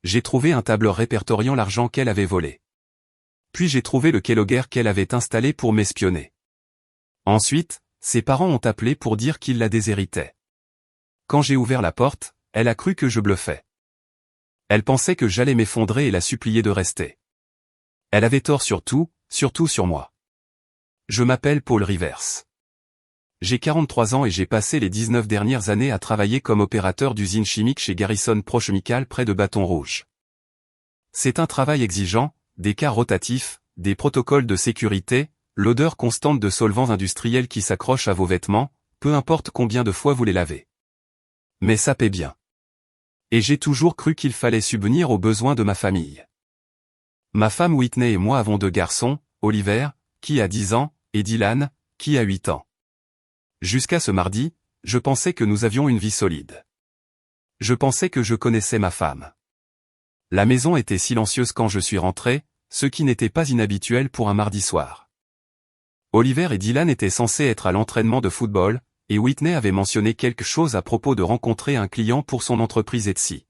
J'ai trouvé un tableur répertoriant l'argent qu'elle avait volé. Puis j'ai trouvé le keylogger qu'elle avait installé pour m'espionner. Ensuite, ses parents ont appelé pour dire qu'ils la déshéritaient. Quand j'ai ouvert la porte, elle a cru que je bluffais. Elle pensait que j'allais m'effondrer et la supplier de rester. Elle avait tort sur tout, surtout sur moi. Je m'appelle Paul Rivers. J'ai 43 ans et j'ai passé les 19 dernières années à travailler comme opérateur d'usine chimique chez Garrison Prochemical près de Bâton Rouge. C'est un travail exigeant, des cas rotatifs, des protocoles de sécurité, l'odeur constante de solvants industriels qui s'accrochent à vos vêtements, peu importe combien de fois vous les lavez. Mais ça paie bien. Et j'ai toujours cru qu'il fallait subvenir aux besoins de ma famille. Ma femme Whitney et moi avons 2 garçons, Oliver, qui a 10 ans, et Dylan, qui a 8 ans. Jusqu'à ce mardi, je pensais que nous avions une vie solide. Je pensais que je connaissais ma femme. La maison était silencieuse quand je suis rentré, ce qui n'était pas inhabituel pour un mardi soir. Oliver et Dylan étaient censés être à l'entraînement de football, et Whitney avait mentionné quelque chose à propos de rencontrer un client pour son entreprise Etsy.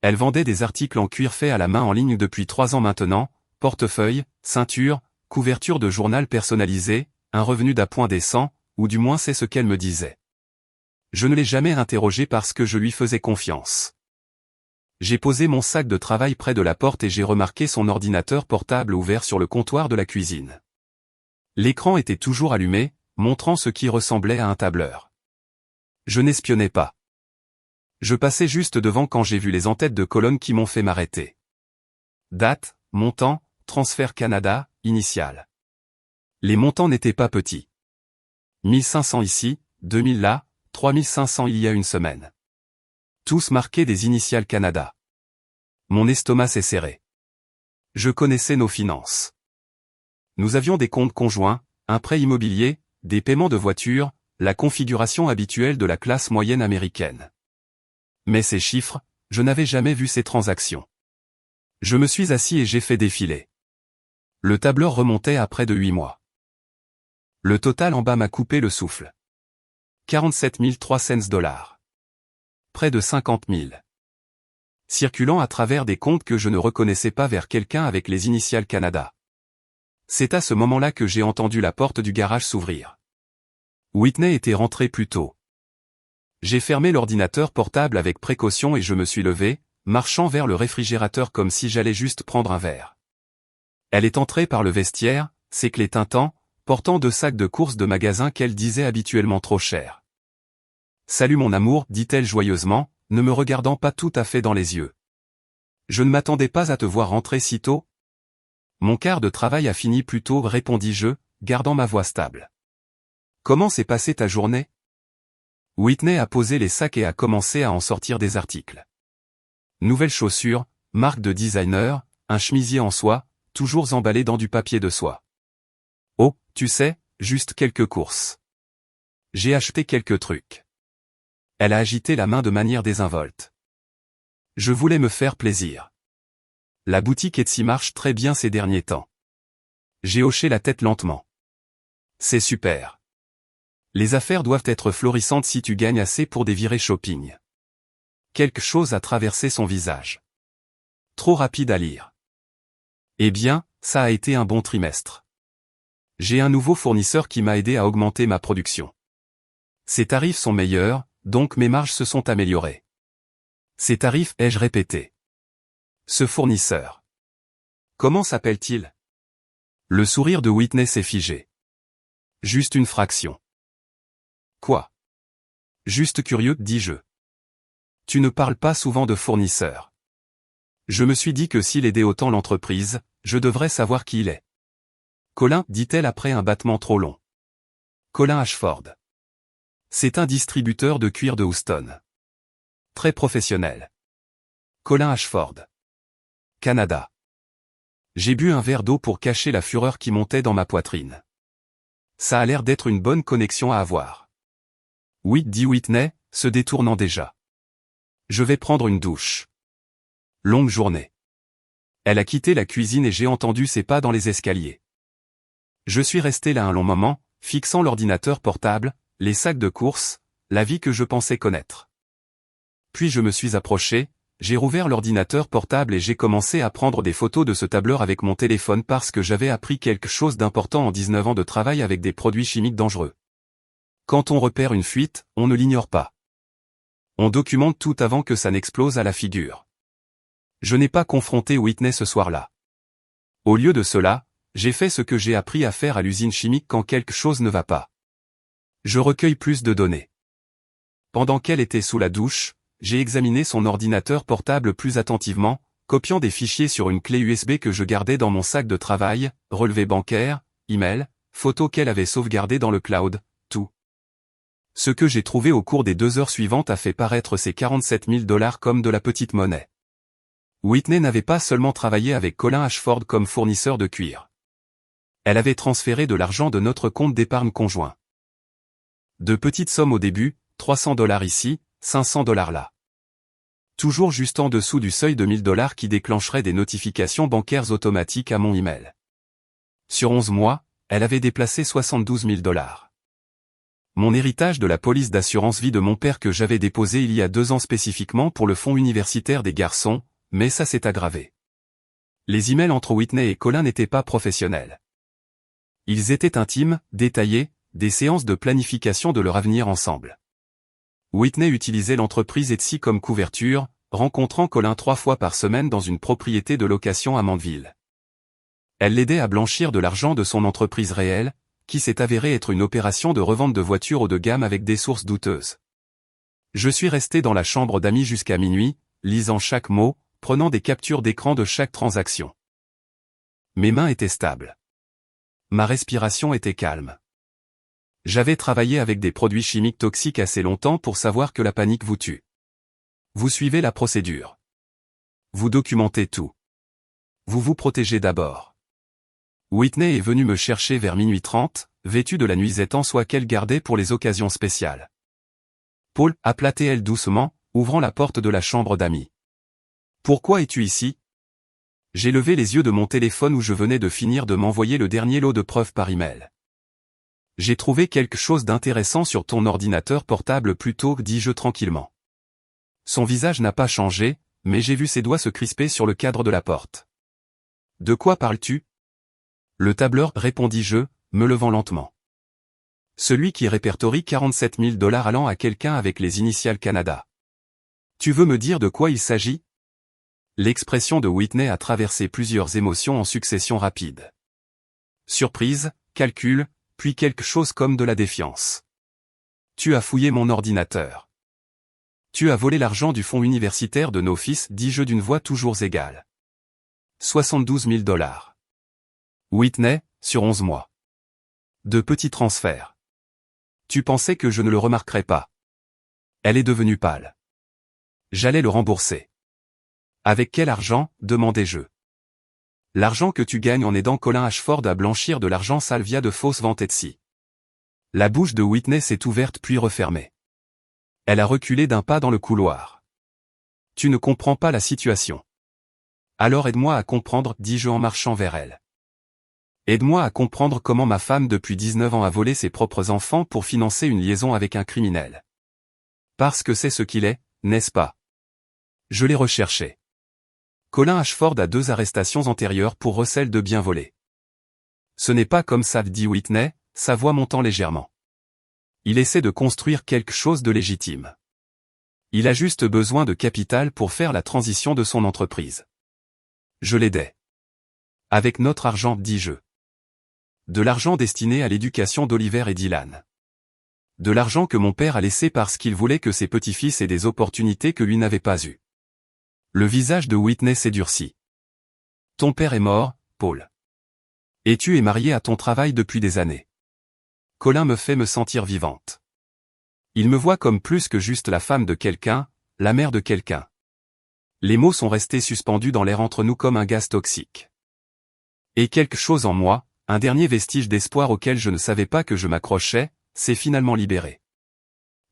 Elle vendait des articles en cuir fait à la main en ligne depuis 3 ans maintenant, portefeuille, ceinture, couverture de journal personnalisé, un revenu d'appoint décent, ou du moins c'est ce qu'elle me disait. Je ne l'ai jamais interrogée parce que je lui faisais confiance. J'ai posé mon sac de travail près de la porte et j'ai remarqué son ordinateur portable ouvert sur le comptoir de la cuisine. L'écran était toujours allumé, montrant ce qui ressemblait à un tableur. Je n'espionnais pas. Je passais juste devant quand j'ai vu les en-têtes de colonne qui m'ont fait m'arrêter. Date, montant, transfert Canada, initial. Les montants n'étaient pas petits. 1500 ici, 2000 là, 3500 il y a une semaine. Tous marqués des initiales Canada. Mon estomac s'est serré. Je connaissais nos finances. Nous avions des comptes conjoints, un prêt immobilier, des paiements de voiture, la configuration habituelle de la classe moyenne américaine. Mais ces chiffres, je n'avais jamais vu ces transactions. Je me suis assis et j'ai fait défiler. Le tableur remontait à près de 8 mois. Le total en bas m'a coupé le souffle. 47 300 $. Près de 50 000. Circulant à travers des comptes que je ne reconnaissais pas vers quelqu'un avec les initiales Canada. C'est à ce moment-là que j'ai entendu la porte du garage s'ouvrir. Whitney était rentrée plus tôt. J'ai fermé l'ordinateur portable avec précaution et je me suis levé, marchant vers le réfrigérateur comme si j'allais juste prendre un verre. Elle est entrée par le vestiaire, ses clés tintant, portant 2 sacs de courses de magasin qu'elle disait habituellement trop chers. « Salut mon amour », dit-elle joyeusement, ne me regardant pas tout à fait dans les yeux. « Je ne m'attendais pas à te voir rentrer si tôt. »« Mon quart de travail a fini plus tôt », répondis-je, gardant ma voix stable. « Comment s'est passée ta journée ?» Whitney a posé les sacs et a commencé à en sortir des articles. Nouvelles chaussures, marque de designer, un chemisier en soie, toujours emballé dans du papier de soie. Oh, tu sais, juste quelques courses. J'ai acheté quelques trucs. Elle a agité la main de manière désinvolte. Je voulais me faire plaisir. La boutique Etsy marche très bien ces derniers temps. J'ai hoché la tête lentement. C'est super. Les affaires doivent être florissantes si tu gagnes assez pour des virées shopping. Quelque chose a traversé son visage. Trop rapide à lire. Eh bien, ça a été un bon trimestre. J'ai un nouveau fournisseur qui m'a aidé à augmenter ma production. Ses tarifs sont meilleurs, donc mes marges se sont améliorées. Ses tarifs, ai-je répété. Ce fournisseur. Comment s'appelle-t-il? Le sourire de Whitney s'est figé. Juste une fraction. Quoi? Juste curieux, dis-je. Tu ne parles pas souvent de fournisseur. Je me suis dit que s'il aidait autant l'entreprise, je devrais savoir qui il est. Colin, dit-elle après un battement trop long. Colin Ashford. C'est un distributeur de cuir de Houston. Très professionnel. Colin Ashford. Canada. J'ai bu un verre d'eau pour cacher la fureur qui montait dans ma poitrine. Ça a l'air d'être une bonne connexion à avoir. Oui, dit Whitney, se détournant déjà. Je vais prendre une douche. Longue journée. Elle a quitté la cuisine et j'ai entendu ses pas dans les escaliers. Je suis resté là un long moment, fixant l'ordinateur portable, les sacs de courses, la vie que je pensais connaître. Puis je me suis approché, j'ai rouvert l'ordinateur portable et j'ai commencé à prendre des photos de ce tableur avec mon téléphone parce que j'avais appris quelque chose d'important en 19 ans de travail avec des produits chimiques dangereux. Quand on repère une fuite, on ne l'ignore pas. On documente tout avant que ça n'explose à la figure. Je n'ai pas confronté Whitney ce soir-là. Au lieu de cela, j'ai fait ce que j'ai appris à faire à l'usine chimique quand quelque chose ne va pas. Je recueille plus de données. Pendant qu'elle était sous la douche, j'ai examiné son ordinateur portable plus attentivement, copiant des fichiers sur une clé USB que je gardais dans mon sac de travail, relevés bancaires, emails, photos qu'elle avait sauvegardées dans le cloud, tout. Ce que j'ai trouvé au cours des 2 heures suivantes a fait paraître ces 47 000 $ comme de la petite monnaie. Whitney n'avait pas seulement travaillé avec Colin Ashford comme fournisseur de cuir. Elle avait transféré de l'argent de notre compte d'épargne conjoint. De petites sommes au début, 300 $ ici, 500 $ là. Toujours juste en dessous du seuil de 1 000 $ qui déclencherait des notifications bancaires automatiques à mon email. Sur 11 mois, elle avait déplacé 72 000 $. Mon héritage de la police d'assurance vie de mon père que j'avais déposé il y a 2 ans spécifiquement pour le fonds universitaire des garçons, mais ça s'est aggravé. Les emails entre Whitney et Colin n'étaient pas professionnels. Ils étaient intimes, détaillés, des séances de planification de leur avenir ensemble. Whitney utilisait l'entreprise Etsy comme couverture, rencontrant Colin 3 fois par semaine dans une propriété de location à Mandeville. Elle l'aidait à blanchir de l'argent de son entreprise réelle, qui s'est avérée être une opération de revente de voitures haut de gamme avec des sources douteuses. Je suis resté dans la chambre d'amis jusqu'à minuit, lisant chaque mot, prenant des captures d'écran de chaque transaction. Mes mains étaient stables. Ma respiration était calme. J'avais travaillé avec des produits chimiques toxiques assez longtemps pour savoir que la panique vous tue. Vous suivez la procédure. Vous documentez tout. Vous vous protégez d'abord. Whitney est venue me chercher vers minuit 30, vêtue de la nuisette en soie qu'elle gardait pour les occasions spéciales. Paul, appela-t-elle doucement, ouvrant la porte de la chambre d'amis. Pourquoi es-tu ici? J'ai levé les yeux de mon téléphone où je venais de finir de m'envoyer le dernier lot de preuves par email. J'ai trouvé quelque chose d'intéressant sur ton ordinateur portable plus tôt, dis-je tranquillement. Son visage n'a pas changé, mais j'ai vu ses doigts se crisper sur le cadre de la porte. De quoi parles-tu? Le tableur, répondis-je, me levant lentement. Celui qui répertorie 47 000 $ allant à quelqu'un avec les initiales Canada. Tu veux me dire de quoi il s'agit? L'expression de Whitney a traversé plusieurs émotions en succession rapide. Surprise, calcul, puis quelque chose comme de la défiance. Tu as fouillé mon ordinateur. Tu as volé l'argent du fonds universitaire de nos fils, dis-je d'une voix toujours égale. 72 000 $. Whitney, sur 11 mois. De petits transferts. Tu pensais que je ne le remarquerais pas. Elle est devenue pâle. J'allais le rembourser. Avec quel argent, demandai-je. L'argent que tu gagnes en aidant Colin Ashford à blanchir de l'argent sale via de fausses ventes Etsy. La bouche de Whitney s'est ouverte puis refermée. Elle a reculé d'un pas dans le couloir. Tu ne comprends pas la situation. Alors aide-moi à comprendre, dis-je en marchant vers elle. Aide-moi à comprendre comment ma femme depuis 19 ans a volé ses propres enfants pour financer une liaison avec un criminel. Parce que c'est ce qu'il est, n'est-ce pas? Je l'ai recherché. Colin Ashford a 2 arrestations antérieures pour recel de biens volés. Ce n'est pas comme ça, dit Whitney, sa voix montant légèrement. Il essaie de construire quelque chose de légitime. Il a juste besoin de capital pour faire la transition de son entreprise. Je l'aidais. Avec notre argent, dis-je. De l'argent destiné à l'éducation d'Oliver et Dylan. De l'argent que mon père a laissé parce qu'il voulait que ses petits-fils aient des opportunités que lui n'avait pas eues. Le visage de Whitney s'est durci. Ton père est mort, Paul. Et tu es marié à ton travail depuis des années. Colin me fait me sentir vivante. Il me voit comme plus que juste la femme de quelqu'un, la mère de quelqu'un. Les mots sont restés suspendus dans l'air entre nous comme un gaz toxique. Et quelque chose en moi, un dernier vestige d'espoir auquel je ne savais pas que je m'accrochais, s'est finalement libéré.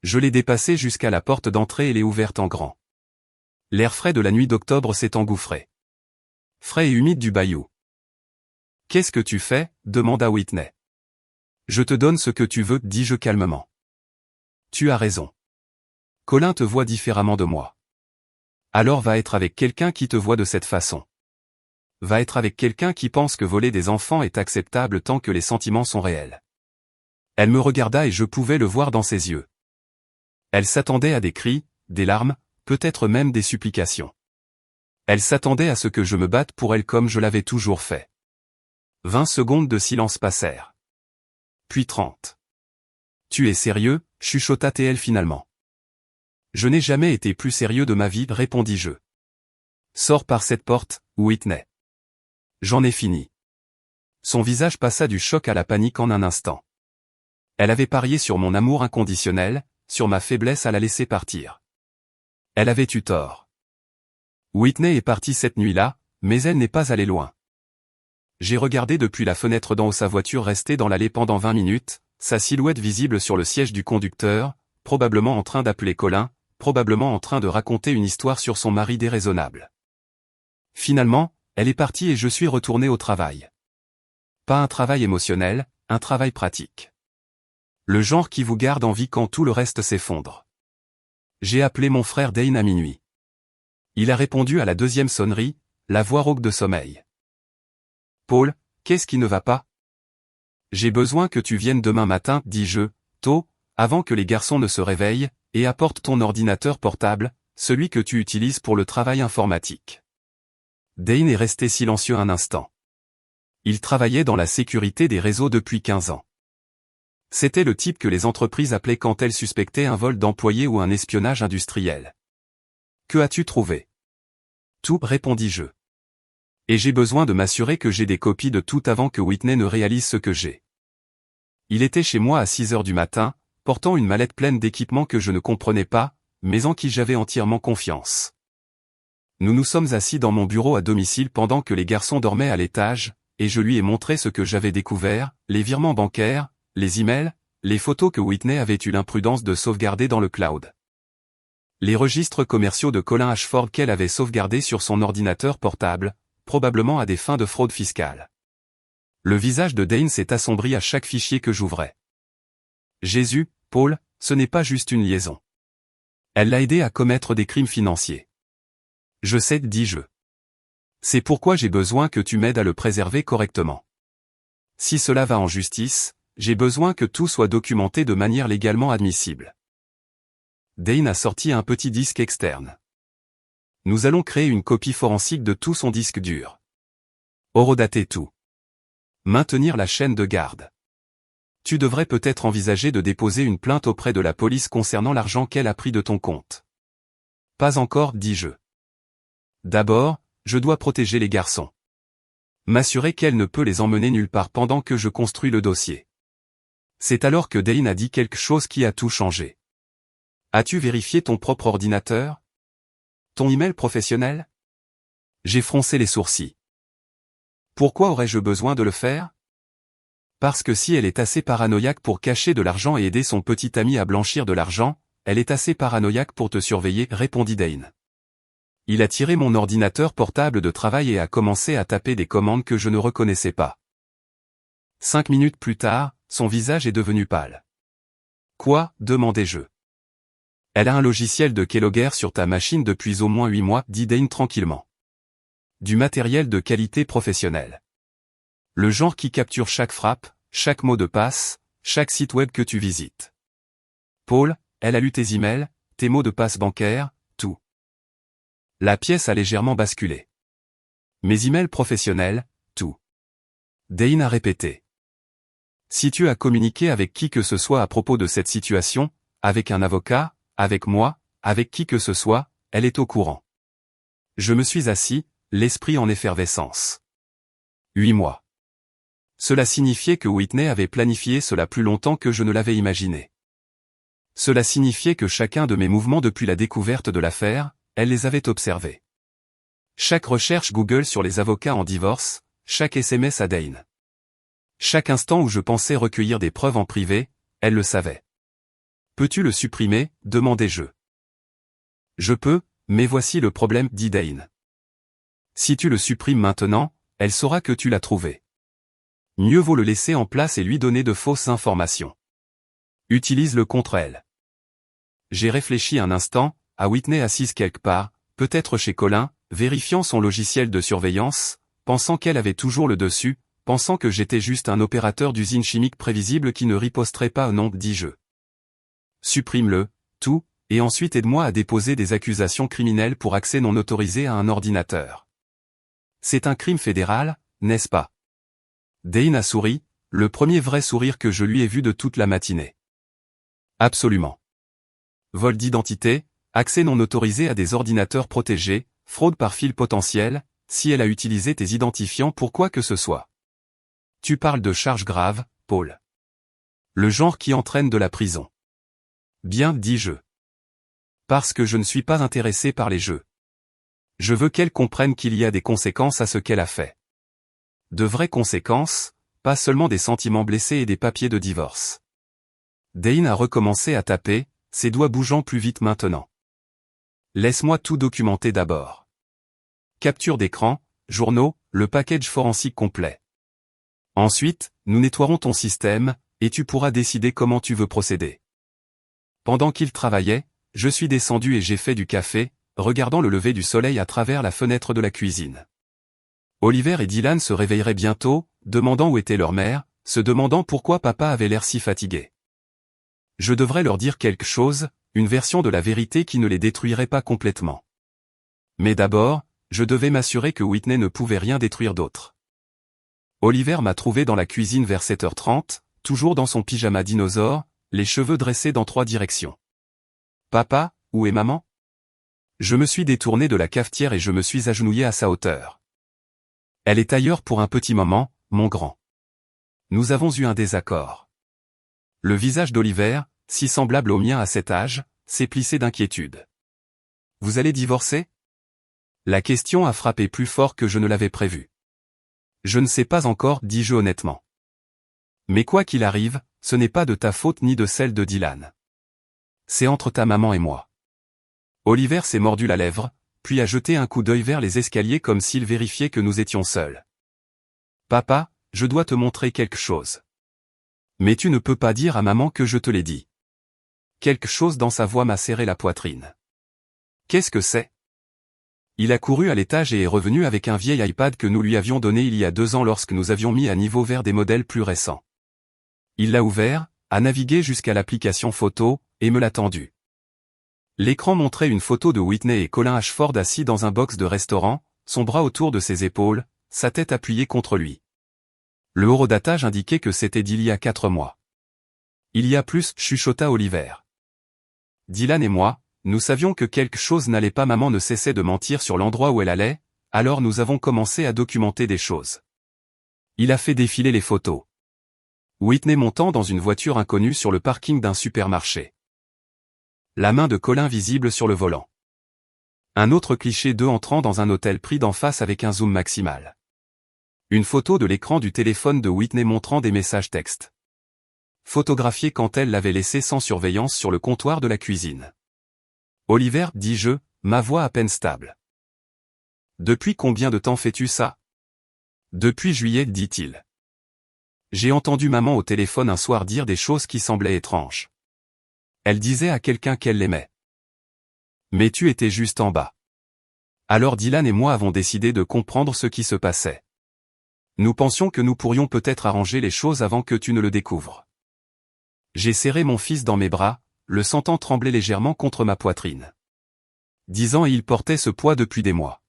Je l'ai dépassé jusqu'à la porte d'entrée et l'ai ouverte en grand. L'air frais de la nuit d'octobre s'est engouffré. Frais et humide du bayou. Qu'est-ce que tu fais? Demanda Whitney. Je te donne ce que tu veux, dis-je calmement. Tu as raison. Colin te voit différemment de moi. Alors va être avec quelqu'un qui te voit de cette façon. Va être avec quelqu'un qui pense que voler des enfants est acceptable tant que les sentiments sont réels. Elle me regarda et je pouvais le voir dans ses yeux. Elle s'attendait à des cris, des larmes, peut-être même des supplications. Elle s'attendait à ce que je me batte pour elle comme je l'avais toujours fait. 20 secondes de silence passèrent. Puis 30. Tu es sérieux, chuchota-t-elle finalement. Je n'ai jamais été plus sérieux de ma vie, répondis-je. Sors par cette porte, Whitney. J'en ai fini. Son visage passa du choc à la panique en un instant. Elle avait parié sur mon amour inconditionnel, sur ma faiblesse à la laisser partir. Elle avait eu tort. Whitney est partie cette nuit-là, mais elle n'est pas allée loin. J'ai regardé depuis la fenêtre d'en haut sa voiture rester dans l'allée pendant 20 minutes, sa silhouette visible sur le siège du conducteur, probablement en train d'appeler Colin, probablement en train de raconter une histoire sur son mari déraisonnable. Finalement, elle est partie et je suis retourné au travail. Pas un travail émotionnel, un travail pratique. Le genre qui vous garde en vie quand tout le reste s'effondre. J'ai appelé mon frère Dane à minuit. Il a répondu à la deuxième sonnerie, la voix rauque de sommeil. Paul, qu'est-ce qui ne va pas? J'ai besoin que tu viennes demain matin, dis-je, tôt, avant que les garçons ne se réveillent, et apporte ton ordinateur portable, celui que tu utilises pour le travail informatique. Dane est resté silencieux un instant. Il travaillait dans la sécurité des réseaux depuis 15 ans. C'était le type que les entreprises appelaient quand elles suspectaient un vol d'employés ou un espionnage industriel. Que as-tu trouvé? Tout, répondis-je. Et j'ai besoin de m'assurer que j'ai des copies de tout avant que Whitney ne réalise ce que j'ai. Il était chez moi à 6 heures du matin, portant une mallette pleine d'équipements que je ne comprenais pas, mais en qui j'avais entièrement confiance. Nous nous sommes assis dans mon bureau à domicile pendant que les garçons dormaient à l'étage, et je lui ai montré ce que j'avais découvert, les virements bancaires, les emails, les photos que Whitney avait eu l'imprudence de sauvegarder dans le cloud. Les registres commerciaux de Colin Ashford qu'elle avait sauvegardés sur son ordinateur portable, probablement à des fins de fraude fiscale. Le visage de Dane s'est assombri à chaque fichier que j'ouvrais. Jésus, Paul, ce n'est pas juste une liaison. Elle l'a aidé à commettre des crimes financiers. Je sais, dis-je. C'est pourquoi j'ai besoin que tu m'aides à le préserver correctement. Si cela va en justice, j'ai besoin que tout soit documenté de manière légalement admissible. Dane a sorti un petit disque externe. Nous allons créer une copie forensique de tout son disque dur. Horodater tout. Maintenir la chaîne de garde. Tu devrais peut-être envisager de déposer une plainte auprès de la police concernant l'argent qu'elle a pris de ton compte. Pas encore, dis-je. D'abord, je dois protéger les garçons. M'assurer qu'elle ne peut les emmener nulle part pendant que je construis le dossier. C'est alors que Dane a dit quelque chose qui a tout changé. As-tu vérifié ton propre ordinateur? Ton email professionnel? J'ai froncé les sourcils. Pourquoi aurais-je besoin de le faire? Parce que si elle est assez paranoïaque pour cacher de l'argent et aider son petit ami à blanchir de l'argent, elle est assez paranoïaque pour te surveiller, répondit Dane. Il a tiré mon ordinateur portable de travail et a commencé à taper des commandes que je ne reconnaissais pas. 5 minutes plus tard, son visage est devenu pâle. Quoi, demandai-je. Elle a un logiciel de Keylogger sur ta machine depuis au moins 8 mois, dit Dane tranquillement. Du matériel de qualité professionnelle. Le genre qui capture chaque frappe, chaque mot de passe, chaque site web que tu visites. Paul, elle a lu tes emails, tes mots de passe bancaires, tout. La pièce a légèrement basculé. Mes emails professionnels, tout. Dane a répété. Si tu as communiqué avec qui que ce soit à propos de cette situation, avec un avocat, avec moi, avec qui que ce soit, elle est au courant. Je me suis assis, l'esprit en effervescence. 8 mois. Cela signifiait que Whitney avait planifié cela plus longtemps que je ne l'avais imaginé. Cela signifiait que chacun de mes mouvements depuis la découverte de l'affaire, elle les avait observés. Chaque recherche Google sur les avocats en divorce, chaque SMS à Dane. Chaque instant où je pensais recueillir des preuves en privé, elle le savait. Peux-tu le supprimer, demandai-je. Je peux, mais voici le problème, dit Dane. Si tu le supprimes maintenant, elle saura que tu l'as trouvé. Mieux vaut le laisser en place et lui donner de fausses informations. Utilise-le contre elle. J'ai réfléchi un instant, à Whitney assise quelque part, peut-être chez Colin, vérifiant son logiciel de surveillance, pensant qu'elle avait toujours le dessus, pensant que j'étais juste un opérateur d'usine chimique prévisible qui ne riposterait pas au nom de 10 jeux. Supprime-le, tout, et ensuite aide-moi à déposer des accusations criminelles pour accès non autorisé à un ordinateur. C'est un crime fédéral, n'est-ce pas? Dane a souri, le premier vrai sourire que je lui ai vu de toute la matinée. Absolument. Vol d'identité, accès non autorisé à des ordinateurs protégés, fraude par fil potentiel, si elle a utilisé tes identifiants pour quoi que ce soit. Tu parles de charges graves, Paul. Le genre qui entraîne de la prison. Bien, dis-je. Parce que je ne suis pas intéressé par les jeux. Je veux qu'elle comprenne qu'il y a des conséquences à ce qu'elle a fait. De vraies conséquences, pas seulement des sentiments blessés et des papiers de divorce. Dane a recommencé à taper, ses doigts bougeant plus vite maintenant. Laisse-moi tout documenter d'abord. Capture d'écran, journaux, le package forensique complet. Ensuite, nous nettoierons ton système, et tu pourras décider comment tu veux procéder. Pendant qu'il travaillait, je suis descendu et j'ai fait du café, regardant le lever du soleil à travers la fenêtre de la cuisine. Oliver et Dylan se réveilleraient bientôt, demandant où était leur mère, se demandant pourquoi papa avait l'air si fatigué. Je devrais leur dire quelque chose, une version de la vérité qui ne les détruirait pas complètement. Mais d'abord, je devais m'assurer que Whitney ne pouvait rien détruire d'autre. Oliver m'a trouvé dans la cuisine vers 7h30, toujours dans son pyjama dinosaure, les cheveux dressés dans 3 directions. Papa, où est maman? Je me suis détourné de la cafetière et je me suis agenouillé à sa hauteur. Elle est ailleurs pour un petit moment, mon grand. Nous avons eu un désaccord. Le visage d'Oliver, si semblable au mien à cet âge, s'est plissé d'inquiétude. Vous allez divorcer? La question a frappé plus fort que je ne l'avais prévu. Je ne sais pas encore, dis-je honnêtement. Mais quoi qu'il arrive, ce n'est pas de ta faute ni de celle de Dylan. C'est entre ta maman et moi. Oliver s'est mordu la lèvre, puis a jeté un coup d'œil vers les escaliers comme s'il vérifiait que nous étions seuls. Papa, je dois te montrer quelque chose. Mais tu ne peux pas dire à maman que je te l'ai dit. Quelque chose dans sa voix m'a serré la poitrine. Qu'est-ce que c'est? Il a couru à l'étage et est revenu avec un vieil iPad que nous lui avions donné il y a 2 ans lorsque nous avions mis à niveau vers des modèles plus récents. Il l'a ouvert, a navigué jusqu'à l'application photo, et me l'a tendu. L'écran montrait une photo de Whitney et Colin Ashford assis dans un box de restaurant, son bras autour de ses épaules, sa tête appuyée contre lui. Le horodatage indiquait que c'était d'il y a 4 mois. Il y a plus, chuchota Oliver. Dylan et moi, nous savions que quelque chose n'allait pas. Maman ne cessait de mentir sur l'endroit où elle allait, alors nous avons commencé à documenter des choses. Il a fait défiler les photos. Whitney montant dans une voiture inconnue sur le parking d'un supermarché. La main de Colin visible sur le volant. Un autre cliché d'eux entrant dans un hôtel pris d'en face avec un zoom maximal. Une photo de l'écran du téléphone de Whitney montrant des messages textes. Photographié quand elle l'avait laissé sans surveillance sur le comptoir de la cuisine. Oliver, dis-je, ma voix à peine stable. Depuis combien de temps fais-tu ça? Depuis juillet, dit-il. J'ai entendu maman au téléphone un soir dire des choses qui semblaient étranges. Elle disait à quelqu'un qu'elle l'aimait. Mais tu étais juste en bas. Alors Dylan et moi avons décidé de comprendre ce qui se passait. Nous pensions que nous pourrions peut-être arranger les choses avant que tu ne le découvres. J'ai serré mon fils dans mes bras, le sentant trembler légèrement contre ma poitrine. 10 ans et il portait ce poids depuis des mois.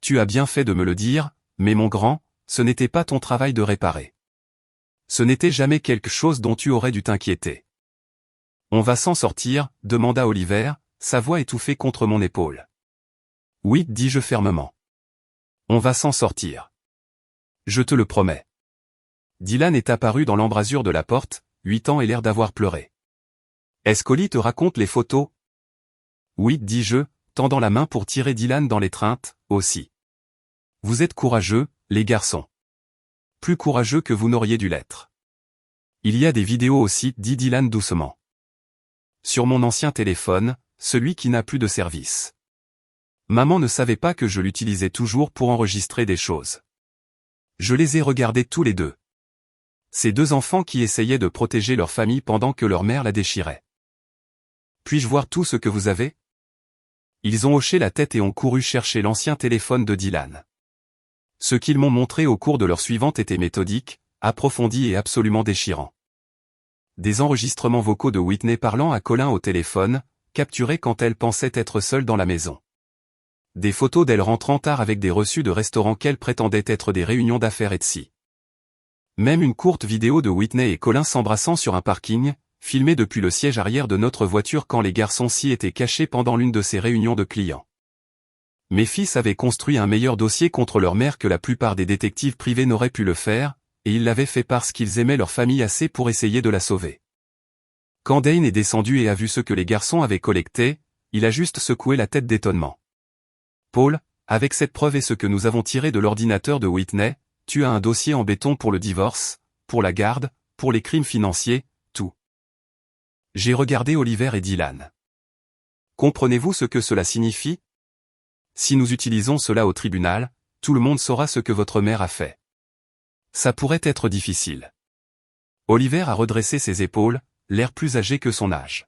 Tu as bien fait de me le dire, mais mon grand, ce n'était pas ton travail de réparer. Ce n'était jamais quelque chose dont tu aurais dû t'inquiéter. On va s'en sortir, demanda Oliver, sa voix étouffée contre mon épaule. Oui, dis-je fermement. On va s'en sortir. Je te le promets. Dylan est apparu dans l'embrasure de la porte, 8 ans et l'air d'avoir pleuré. Est-ce qu'Oli te raconte les photos? Oui, dis-je, tendant la main pour tirer Dylan dans l'étreinte, aussi. Vous êtes courageux, les garçons. Plus courageux que vous n'auriez dû l'être. Il y a des vidéos aussi, dit Dylan doucement. Sur mon ancien téléphone, celui qui n'a plus de service. Maman ne savait pas que je l'utilisais toujours pour enregistrer des choses. Je les ai regardés tous les deux. Ces 2 enfants qui essayaient de protéger leur famille pendant que leur mère la déchirait. Puis-je voir tout ce que vous avez? Ils ont hoché la tête et ont couru chercher l'ancien téléphone de Dylan. Ce qu'ils m'ont montré au cours de l'heure suivante était méthodique, approfondi et absolument déchirant. Des enregistrements vocaux de Whitney parlant à Colin au téléphone, capturés quand elle pensait être seule dans la maison. Des photos d'elle rentrant tard avec des reçus de restaurants qu'elle prétendait être des réunions d'affaires Etsy. Même une courte vidéo de Whitney et Colin s'embrassant sur un parking, filmée depuis le siège arrière de notre voiture quand les garçons s'y étaient cachés pendant l'une de ces réunions de clients. Mes fils avaient construit un meilleur dossier contre leur mère que la plupart des détectives privés n'auraient pu le faire, et ils l'avaient fait parce qu'ils aimaient leur famille assez pour essayer de la sauver. Quand Dane est descendu et a vu ce que les garçons avaient collecté, il a juste secoué la tête d'étonnement. Paul, avec cette preuve et ce que nous avons tiré de l'ordinateur de Whitney, tu as un dossier en béton pour le divorce, pour la garde, pour les crimes financiers, tout. J'ai regardé Oliver et Dylan. Comprenez-vous ce que cela signifie? Si nous utilisons cela au tribunal, tout le monde saura ce que votre mère a fait. Ça pourrait être difficile. Oliver a redressé ses épaules, l'air plus âgé que son âge.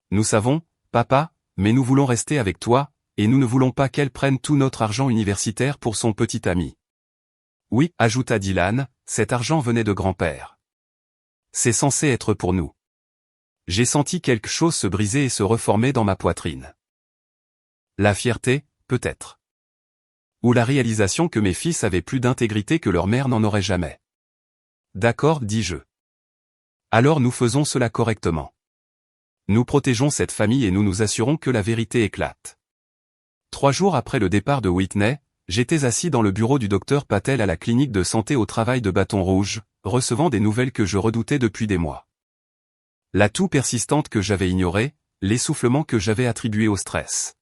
Nous savons, papa, mais nous voulons rester avec toi, et nous ne voulons pas qu'elle prenne tout notre argent universitaire pour son petit ami. Oui, ajouta Dylan, cet argent venait de grand-père. C'est censé être pour nous. J'ai senti quelque chose se briser et se reformer dans ma poitrine. La fierté, peut-être. Ou la réalisation que mes fils avaient plus d'intégrité que leur mère n'en aurait jamais. D'accord, dis-je. Alors nous faisons cela correctement. Nous protégeons cette famille et nous nous assurons que la vérité éclate. 3 jours après le départ de Whitney, j'étais assis dans le bureau du docteur Patel à la clinique de santé au travail de Bâton Rouge, recevant des nouvelles que je redoutais depuis des mois. La toux persistante que j'avais ignorée, l'essoufflement que j'avais attribué au stress.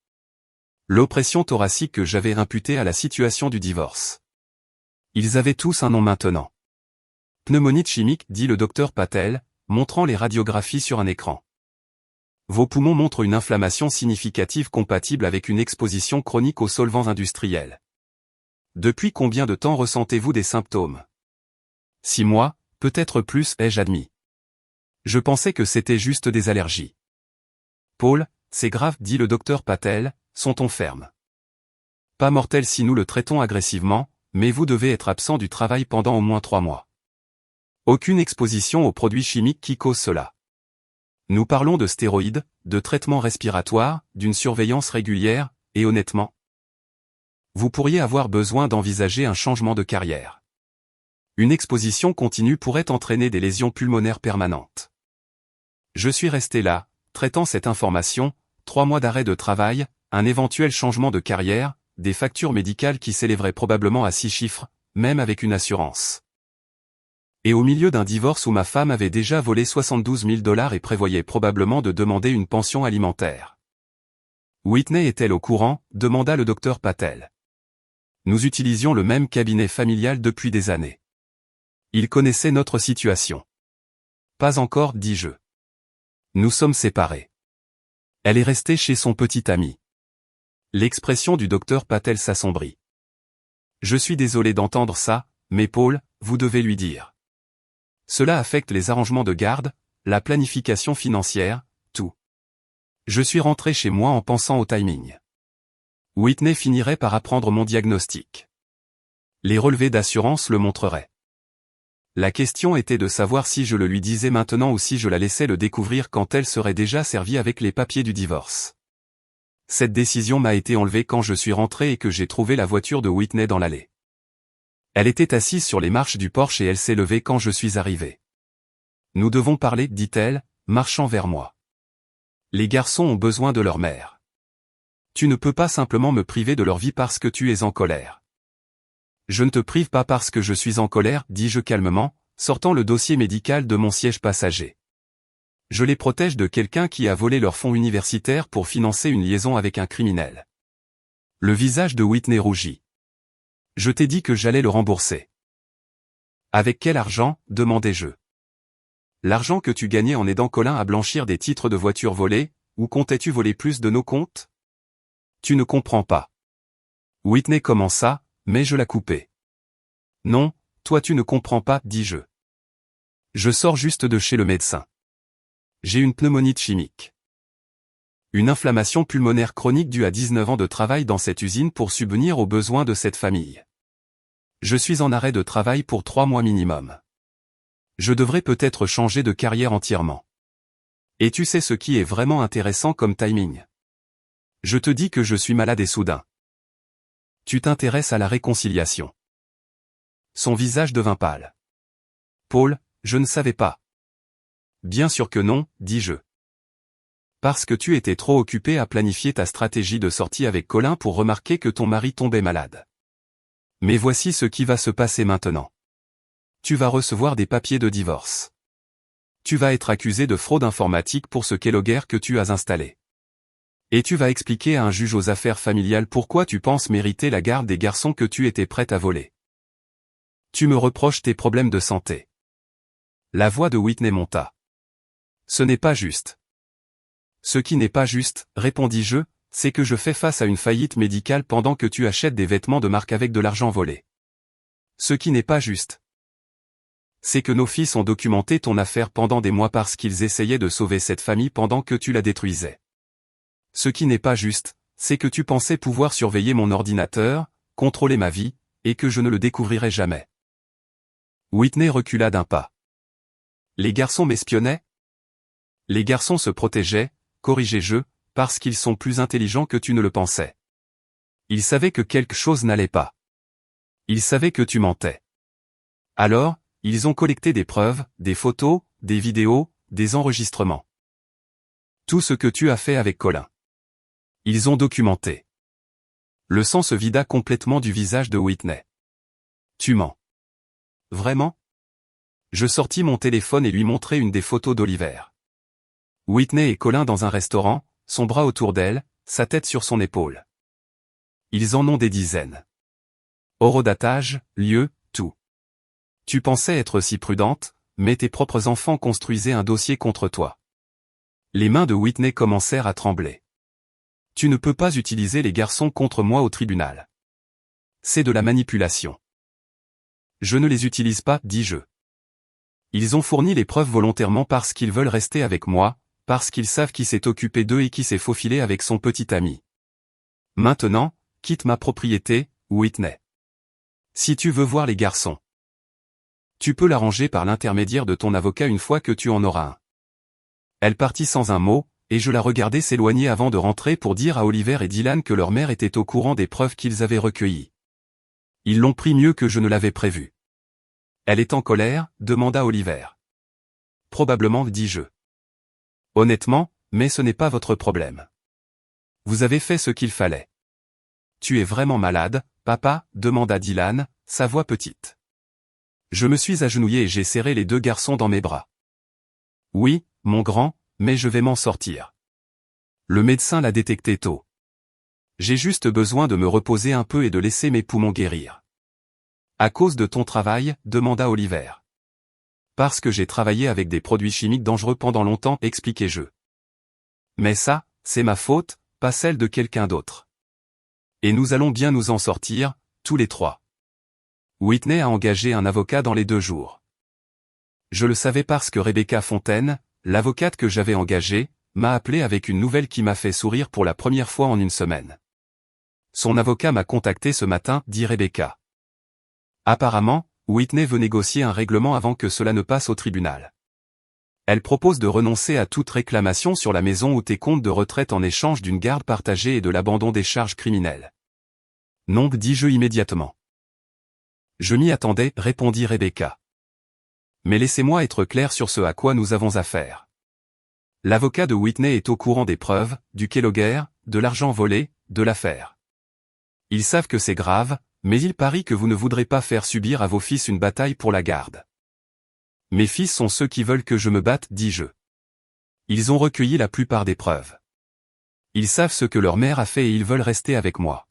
L'oppression thoracique que j'avais imputée à la situation du divorce. Ils avaient tous un nom maintenant. Pneumonie chimique, dit le docteur Patel, montrant les radiographies sur un écran. Vos poumons montrent une inflammation significative compatible avec une exposition chronique aux solvants industriels. Depuis combien de temps ressentez-vous des symptômes? 6 mois, peut-être plus, ai-je admis. Je pensais que c'était juste des allergies. Paul, c'est grave, dit le docteur Patel, son ton ferme. Pas mortel si nous le traitons agressivement, mais vous devez être absent du travail pendant au moins 3 mois. Aucune exposition aux produits chimiques qui causent cela. Nous parlons de stéroïdes, de traitements respiratoires, d'une surveillance régulière, et honnêtement, vous pourriez avoir besoin d'envisager un changement de carrière. Une exposition continue pourrait entraîner des lésions pulmonaires permanentes. Je suis resté là, traitant cette information, 3 mois d'arrêt de travail, un éventuel changement de carrière, des factures médicales qui s'élèveraient probablement à 6 chiffres, même avec une assurance. Et au milieu d'un divorce où ma femme avait déjà volé 72 000 $ et prévoyait probablement de demander une pension alimentaire. Whitney est-elle au courant? Demanda le docteur Patel. Nous utilisions le même cabinet familial depuis des années. Il connaissait notre situation. Pas encore, dis-je. Nous sommes séparés. Elle est restée chez son petit ami. L'expression du docteur Patel s'assombrit. Je suis désolé d'entendre ça, mais Paul, vous devez lui dire. Cela affecte les arrangements de garde, la planification financière, tout. Je suis rentré chez moi en pensant au timing. Whitney finirait par apprendre mon diagnostic. Les relevés d'assurance le montreraient. La question était de savoir si je le lui disais maintenant ou si je la laissais le découvrir quand elle serait déjà servie avec les papiers du divorce. Cette décision m'a été enlevée quand je suis rentré et que j'ai trouvé la voiture de Whitney dans l'allée. Elle était assise sur les marches du porche et elle s'est levée quand je suis arrivé. Nous devons parler, dit-elle, marchant vers moi. Les garçons ont besoin de leur mère. Tu ne peux pas simplement me priver de leur vie parce que tu es en colère. Je ne te prive pas parce que je suis en colère, dis-je calmement, sortant le dossier médical de mon siège passager. Je les protège de quelqu'un qui a volé leur fonds universitaire pour financer une liaison avec un criminel. Le visage de Whitney rougit. Je t'ai dit que j'allais le rembourser. Avec quel argent, demandai-je. L'argent que tu gagnais en aidant Colin à blanchir des titres de voitures volés, ou comptais-tu voler plus de nos comptes? Tu ne comprends pas. Whitney commença, mais je la coupai. Non, toi tu ne comprends pas, dis-je. Je sors juste de chez le médecin. J'ai une pneumonie chimique. Une inflammation pulmonaire chronique due à 19 ans de travail dans cette usine pour subvenir aux besoins de cette famille. Je suis en arrêt de travail pour 3 mois minimum. Je devrais peut-être changer de carrière entièrement. Et tu sais ce qui est vraiment intéressant comme timing? Je te dis que je suis malade et soudain. Tu t'intéresses à la réconciliation. Son visage devint pâle. Paul, je ne savais pas. Bien sûr que non, dis-je. Parce que tu étais trop occupé à planifier ta stratégie de sortie avec Colin pour remarquer que ton mari tombait malade. Mais voici ce qui va se passer maintenant. Tu vas recevoir des papiers de divorce. Tu vas être accusé de fraude informatique pour ce Keloguer que tu as installé. Et tu vas expliquer à un juge aux affaires familiales pourquoi tu penses mériter la garde des garçons que tu étais prête à voler. Tu me reproches tes problèmes de santé. La voix de Whitney monta. Ce n'est pas juste. Ce qui n'est pas juste, répondis-je, c'est que je fais face à une faillite médicale pendant que tu achètes des vêtements de marque avec de l'argent volé. Ce qui n'est pas juste, c'est que nos fils ont documenté ton affaire pendant des mois parce qu'ils essayaient de sauver cette famille pendant que tu la détruisais. Ce qui n'est pas juste, c'est que tu pensais pouvoir surveiller mon ordinateur, contrôler ma vie, et que je ne le découvrirais jamais. Whitney recula d'un pas. Les garçons m'espionnaient? Les garçons se protégeaient, corrigeai-je, parce qu'ils sont plus intelligents que tu ne le pensais. Ils savaient que quelque chose n'allait pas. Ils savaient que tu mentais. Alors, ils ont collecté des preuves, des photos, des vidéos, des enregistrements. Tout ce que tu as fait avec Colin. Ils ont documenté. Le sang se vida complètement du visage de Whitney. Tu mens. Vraiment? Je sortis mon téléphone et lui montrai une des photos d'Oliver. Whitney et Colin dans un restaurant, son bras autour d'elle, sa tête sur son épaule. Ils en ont des dizaines. Horodatage, lieu, tout. Tu pensais être si prudente, mais tes propres enfants construisaient un dossier contre toi. Les mains de Whitney commencèrent à trembler. Tu ne peux pas utiliser les garçons contre moi au tribunal. C'est de la manipulation. Je ne les utilise pas, dis-je. Ils ont fourni les preuves volontairement parce qu'ils veulent rester avec moi, parce qu'ils savent qui s'est occupé d'eux et qui s'est faufilé avec son petit ami. Maintenant, quitte ma propriété, Whitney. Si tu veux voir les garçons, tu peux l'arranger par l'intermédiaire de ton avocat une fois que tu en auras un. Elle partit sans un mot, et je la regardai s'éloigner avant de rentrer pour dire à Oliver et Dylan que leur mère était au courant des preuves qu'ils avaient recueillies. Ils l'ont pris mieux que je ne l'avais prévu. Elle est en colère, demanda Oliver. Probablement, dis-je. Honnêtement, mais ce n'est pas votre problème. Vous avez fait ce qu'il fallait. Tu es vraiment malade, papa, demanda Dylan, sa voix petite. Je me suis agenouillé et j'ai serré les deux garçons dans mes bras. Oui, mon grand, mais je vais m'en sortir. Le médecin l'a détecté tôt. J'ai juste besoin de me reposer un peu et de laisser mes poumons guérir. À cause de ton travail, demanda Oliver. Parce que j'ai travaillé avec des produits chimiques dangereux pendant longtemps, expliquai-je. Mais ça, c'est ma faute, pas celle de quelqu'un d'autre. Et nous allons bien nous en sortir, tous les trois. Whitney a engagé un avocat dans les 2 jours. Je le savais parce que Rebecca Fontaine, l'avocate que j'avais engagée, m'a appelé avec une nouvelle qui m'a fait sourire pour la première fois en une semaine. Son avocat m'a contacté ce matin, dit Rebecca. Apparemment, Whitney veut négocier un règlement avant que cela ne passe au tribunal. Elle propose de renoncer à toute réclamation sur la maison ou tes comptes de retraite en échange d'une garde partagée et de l'abandon des charges criminelles. Non, dis-je immédiatement. Je m'y attendais, répondit Rebecca. Mais laissez-moi être clair sur ce à quoi nous avons affaire. L'avocat de Whitney est au courant des preuves, du Keloguer, de l'argent volé, de l'affaire. Ils savent que c'est grave, mais ils parient que vous ne voudrez pas faire subir à vos fils une bataille pour la garde. Mes fils sont ceux qui veulent que je me batte, dis-je. Ils ont recueilli la plupart des preuves. Ils savent ce que leur mère a fait et ils veulent rester avec moi.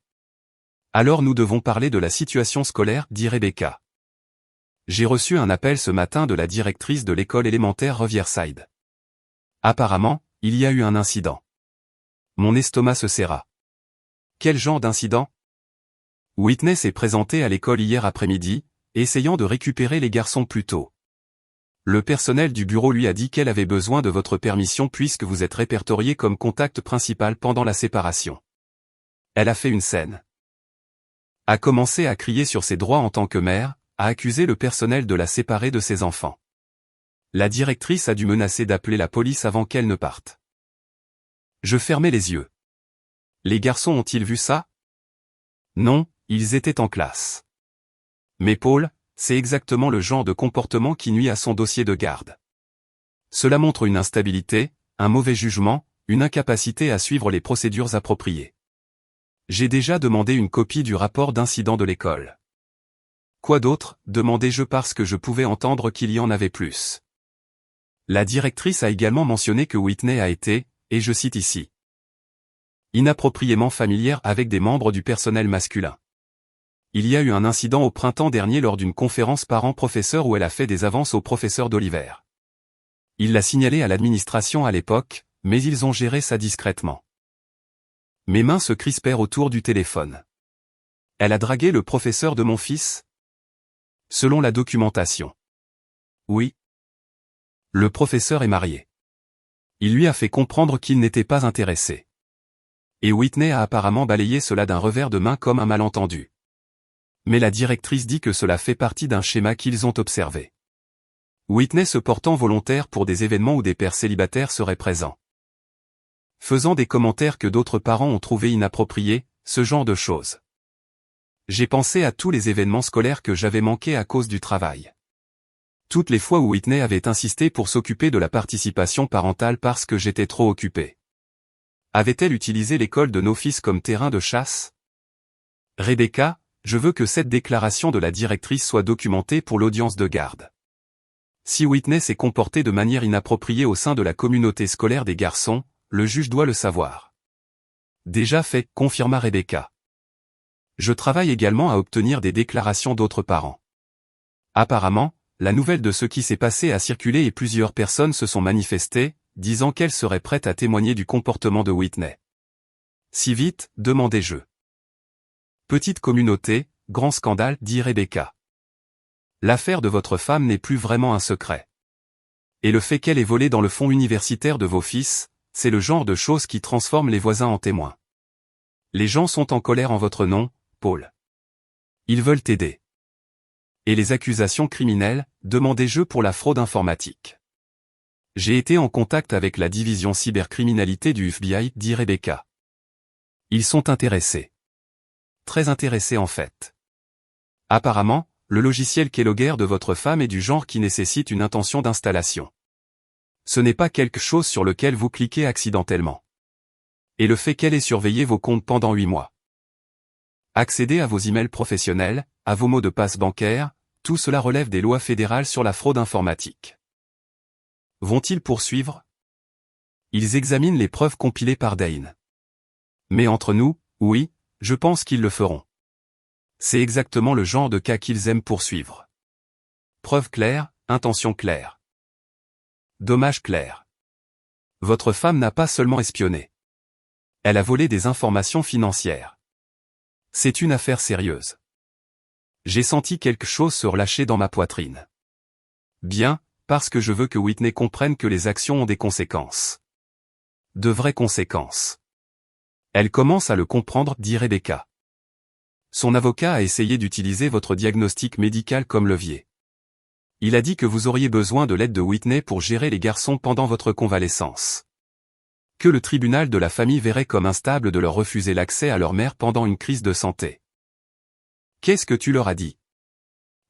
Alors nous devons parler de la situation scolaire, dit Rebecca. J'ai reçu un appel ce matin de la directrice de l'école élémentaire Riverside. Apparemment, il y a eu un incident. Mon estomac se serra. Quel genre d'incident? Whitney s'est présentée à l'école hier après-midi, essayant de récupérer les garçons plus tôt. Le personnel du bureau lui a dit qu'elle avait besoin de votre permission puisque vous êtes répertorié comme contact principal pendant la séparation. Elle a fait une scène. A commencé à crier sur ses droits en tant que mère, a accusé le personnel de la séparer de ses enfants. La directrice a dû menacer d'appeler la police avant qu'elle ne parte. Je fermais les yeux. Les garçons ont-ils vu ça? Non, ils étaient en classe. Mais Paul, c'est exactement le genre de comportement qui nuit à son dossier de garde. Cela montre une instabilité, un mauvais jugement, une incapacité à suivre les procédures appropriées. J'ai déjà demandé une copie du rapport d'incident de l'école. Quoi d'autre, demandai-je parce que je pouvais entendre qu'il y en avait plus. La directrice a également mentionné que Whitney a été, et je cite ici, inappropriément familière avec des membres du personnel masculin. Il y a eu un incident au printemps dernier lors d'une conférence parents-professeurs où elle a fait des avances au professeur d'Oliver. Il l'a signalé à l'administration à l'époque, mais ils ont géré ça discrètement. Mes mains se crispèrent autour du téléphone. Elle a dragué le professeur de mon fils? Selon la documentation. Oui. Le professeur est marié. Il lui a fait comprendre qu'il n'était pas intéressé. Et Whitney a apparemment balayé cela d'un revers de main comme un malentendu. Mais la directrice dit que cela fait partie d'un schéma qu'ils ont observé. Whitney se portant volontaire pour des événements où des pères célibataires seraient présents. Faisant des commentaires que d'autres parents ont trouvés inappropriés, ce genre de choses. J'ai pensé à tous les événements scolaires que j'avais manqués à cause du travail. Toutes les fois où Whitney avait insisté pour s'occuper de la participation parentale parce que j'étais trop occupé. Avait-elle utilisé l'école de nos fils comme terrain de chasse? Rebecca, je veux que cette déclaration de la directrice soit documentée pour l'audience de garde. Si Whitney s'est comportée de manière inappropriée au sein de la communauté scolaire des garçons, le juge doit le savoir. Déjà fait, confirma Rebecca. Je travaille également à obtenir des déclarations d'autres parents. Apparemment, la nouvelle de ce qui s'est passé a circulé et plusieurs personnes se sont manifestées, disant qu'elles seraient prêtes à témoigner du comportement de Whitney. Si vite, demandai-je. Petite communauté, grand scandale, dit Rebecca. L'affaire de votre femme n'est plus vraiment un secret. Et le fait qu'elle ait volé dans le fonds universitaire de vos fils, c'est le genre de choses qui transforme les voisins en témoins. Les gens sont en colère en votre nom, Paul. Ils veulent t'aider. Et les accusations criminelles, demandai-je pour la fraude informatique. J'ai été en contact avec la division cybercriminalité du FBI, dit Rebecca. Ils sont intéressés. Très intéressé en fait. Apparemment, le logiciel Keylogger de votre femme est du genre qui nécessite une intention d'installation. Ce n'est pas quelque chose sur lequel vous cliquez accidentellement. Et le fait qu'elle ait surveillé vos comptes pendant 8 mois. Accéder à vos emails professionnels, à vos mots de passe bancaires, tout cela relève des lois fédérales sur la fraude informatique. Vont-ils poursuivre? Ils examinent les preuves compilées par Dane. Mais entre nous, oui, je pense qu'ils le feront. C'est exactement le genre de cas qu'ils aiment poursuivre. Preuve claire, intention claire. Dommage clair. Votre femme n'a pas seulement espionné. Elle a volé des informations financières. C'est une affaire sérieuse. J'ai senti quelque chose se relâcher dans ma poitrine. Bien, parce que je veux que Whitney comprenne que les actions ont des conséquences. De vraies conséquences. Elle commence à le comprendre, dit Rebecca. Son avocat a essayé d'utiliser votre diagnostic médical comme levier. Il a dit que vous auriez besoin de l'aide de Whitney pour gérer les garçons pendant votre convalescence. Que le tribunal de la famille verrait comme instable de leur refuser l'accès à leur mère pendant une crise de santé. Qu'est-ce que tu leur as dit?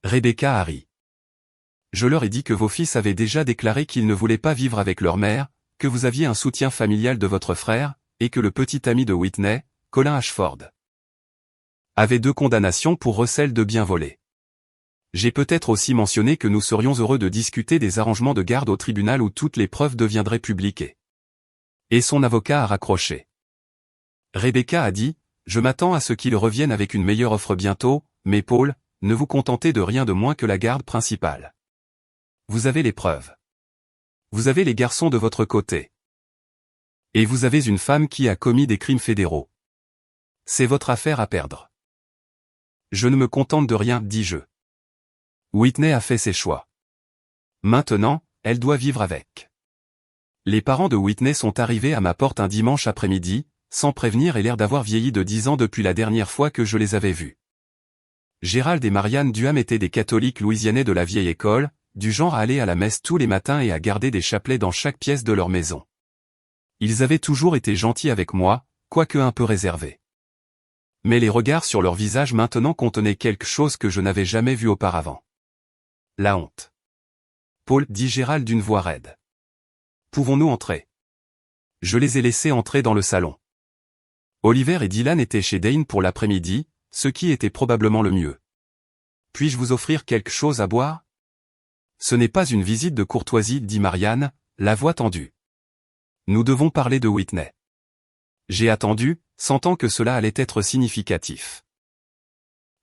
Rebecca a ri. Je leur ai dit que vos fils avaient déjà déclaré qu'ils ne voulaient pas vivre avec leur mère, que vous aviez un soutien familial de votre frère, et que le petit ami de Whitney, Colin Ashford, avait 2 condamnations pour recel de biens volés. J'ai peut-être aussi mentionné que nous serions heureux de discuter des arrangements de garde au tribunal où toutes les preuves deviendraient publiques. Et son avocat a raccroché. Rebecca a dit, je m'attends à ce qu'il revienne avec une meilleure offre bientôt, mais Paul, ne vous contentez de rien de moins que la garde principale. Vous avez les preuves. Vous avez les garçons de votre côté. Et vous avez une femme qui a commis des crimes fédéraux. C'est votre affaire à perdre. Je ne me contente de rien, dis-je. Whitney a fait ses choix. Maintenant, elle doit vivre avec. Les parents de Whitney sont arrivés à ma porte un dimanche après-midi, sans prévenir et l'air d'avoir vieilli de 10 ans depuis la dernière fois que je les avais vus. Gérald et Marianne Duham étaient des catholiques louisianais de la vieille école, du genre à aller à la messe tous les matins et à garder des chapelets dans chaque pièce de leur maison. Ils avaient toujours été gentils avec moi, quoique un peu réservés. Mais les regards sur leur visage maintenant contenaient quelque chose que je n'avais jamais vu auparavant. La honte. Paul, dit Gérald d'une voix raide. Pouvons-nous entrer? Je les ai laissés entrer dans le salon. Oliver et Dylan étaient chez Dane pour l'après-midi, ce qui était probablement le mieux. Puis-je vous offrir quelque chose à boire? Ce n'est pas une visite de courtoisie, dit Marianne, la voix tendue. Nous devons parler de Whitney. J'ai attendu, sentant que cela allait être significatif.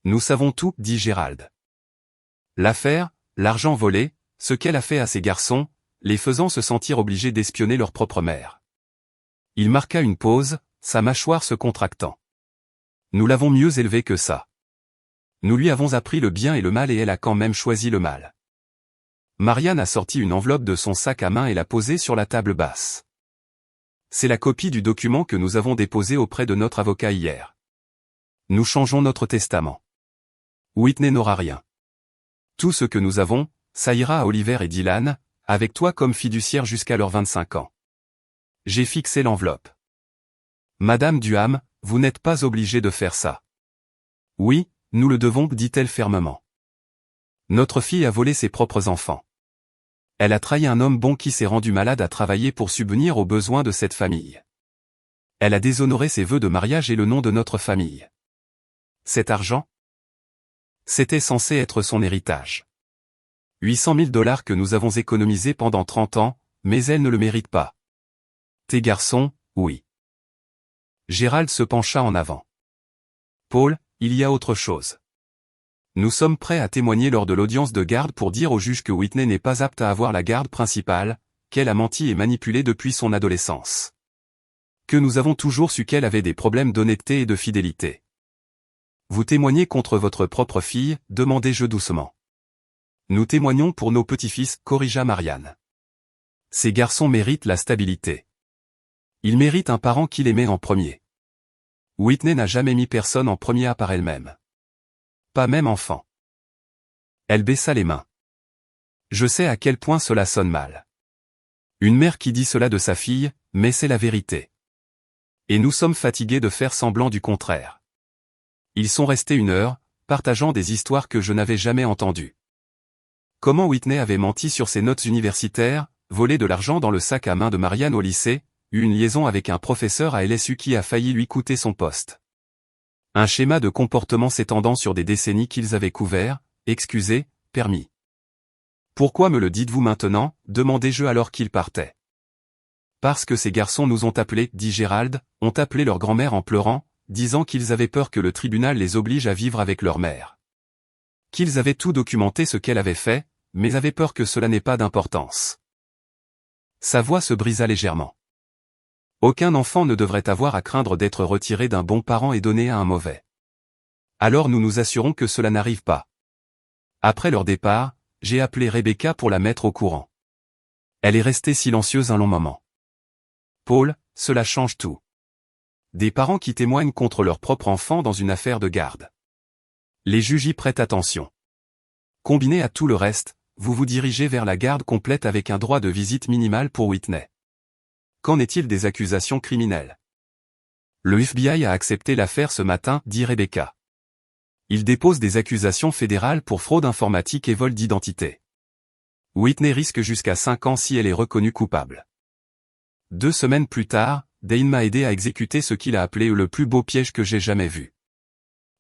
Nous savons tout, dit Gérald. L'affaire, l'argent volé, ce qu'elle a fait à ces garçons, les faisant se sentir obligés d'espionner leur propre mère. Il marqua une pause, sa mâchoire se contractant. Nous l'avons mieux élevée que ça. Nous lui avons appris le bien et le mal et elle a quand même choisi le mal. Marianne a sorti une enveloppe de son sac à main et l'a posée sur la table basse. C'est la copie du document que nous avons déposé auprès de notre avocat hier. Nous changeons notre testament. Whitney n'aura rien. Tout ce que nous avons, ça ira à Oliver et Dylan, avec toi comme fiduciaire jusqu'à leurs 25 ans. J'ai fixé l'enveloppe. Madame Duham, vous n'êtes pas obligée de faire ça. Oui, nous le devons, dit-elle fermement. Notre fille a volé ses propres enfants. Elle a trahi un homme bon qui s'est rendu malade à travailler pour subvenir aux besoins de cette famille. Elle a déshonoré ses vœux de mariage et le nom de notre famille. Cet argent? C'était censé être son héritage. 800 000 $ que nous avons économisés pendant 30 ans, mais elle ne le mérite pas. Tes garçons, oui. Gérald se pencha en avant. Paul, il y a autre chose. Nous sommes prêts à témoigner lors de l'audience de garde pour dire au juge que Whitney n'est pas apte à avoir la garde principale, qu'elle a menti et manipulé depuis son adolescence. Que nous avons toujours su qu'elle avait des problèmes d'honnêteté et de fidélité. Vous témoignez contre votre propre fille, demandai-je doucement. Nous témoignons pour nos petits-fils, corrigea Marianne. Ces garçons méritent la stabilité. Ils méritent un parent qui les met en premier. Whitney n'a jamais mis personne en premier à part elle-même. Pas même enfant. Elle baissa les mains. Je sais à quel point cela sonne mal. Une mère qui dit cela de sa fille, mais c'est la vérité. Et nous sommes fatigués de faire semblant du contraire. Ils sont restés 1 heure, partageant des histoires que je n'avais jamais entendues. Comment Whitney avait menti sur ses notes universitaires, volé de l'argent dans le sac à main de Marianne au lycée, eu une liaison avec un professeur à LSU qui a failli lui coûter son poste. Un schéma de comportement s'étendant sur des décennies qu'ils avaient couvert, excusez, permis. Pourquoi me le dites-vous maintenant, demandai-je alors qu'ils partaient. Parce que ces garçons nous ont appelés, dit Gérald, ont appelé leur grand-mère en pleurant, disant qu'ils avaient peur que le tribunal les oblige à vivre avec leur mère. Qu'ils avaient tout documenté ce qu'elle avait fait, mais avaient peur que cela n'ait pas d'importance. Sa voix se brisa légèrement. Aucun enfant ne devrait avoir à craindre d'être retiré d'un bon parent et donné à un mauvais. Alors nous nous assurons que cela n'arrive pas. Après leur départ, j'ai appelé Rebecca pour la mettre au courant. Elle est restée silencieuse un long moment. Paul, cela change tout. Des parents qui témoignent contre leur propre enfant dans une affaire de garde. Les juges y prêtent attention. Combiné à tout le reste, vous vous dirigez vers la garde complète avec un droit de visite minimal pour Whitney. Qu'en est-il des accusations criminelles? Le FBI a accepté l'affaire ce matin, dit Rebecca. Il dépose des accusations fédérales pour fraude informatique et vol d'identité. Whitney risque jusqu'à 5 ans si elle est reconnue coupable. 2 semaines plus tard, Dane m'a aidé à exécuter ce qu'il a appelé le plus beau piège que j'ai jamais vu.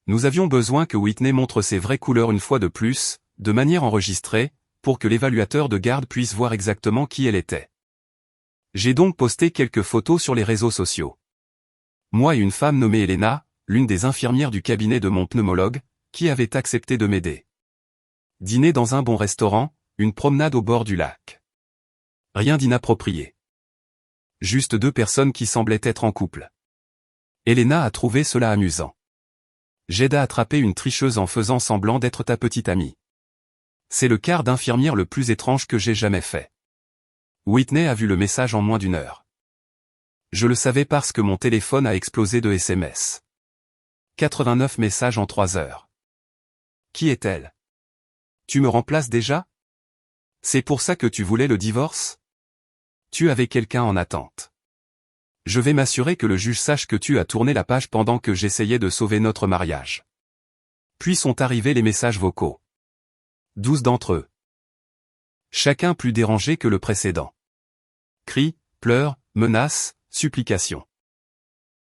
Nous avions besoin que Whitney montre ses vraies couleurs une fois de plus, de manière enregistrée, pour que l'évaluateur de garde puisse voir exactement qui elle était. J'ai donc posté quelques photos sur les réseaux sociaux. Moi et une femme nommée Elena, l'une des infirmières du cabinet de mon pneumologue, qui avait accepté de m'aider. Dîner dans un bon restaurant, une promenade au bord du lac. Rien d'inapproprié. Juste 2 personnes qui semblaient être en couple. Elena a trouvé cela amusant. J'aide à attraper une tricheuse en faisant semblant d'être ta petite amie. C'est le quart d'infirmière le plus étrange que j'ai jamais fait. Whitney a vu le message en moins d'une heure. Je le savais parce que mon téléphone a explosé de SMS. 89 messages en 3 heures. Qui est-elle? Tu me remplaces déjà? C'est pour ça que tu voulais le divorce? Tu avais quelqu'un en attente. Je vais m'assurer que le juge sache que tu as tourné la page pendant que j'essayais de sauver notre mariage. Puis sont arrivés les messages vocaux. 12 d'entre eux. Chacun plus dérangé que le précédent. Cris, pleurs, menaces, supplications.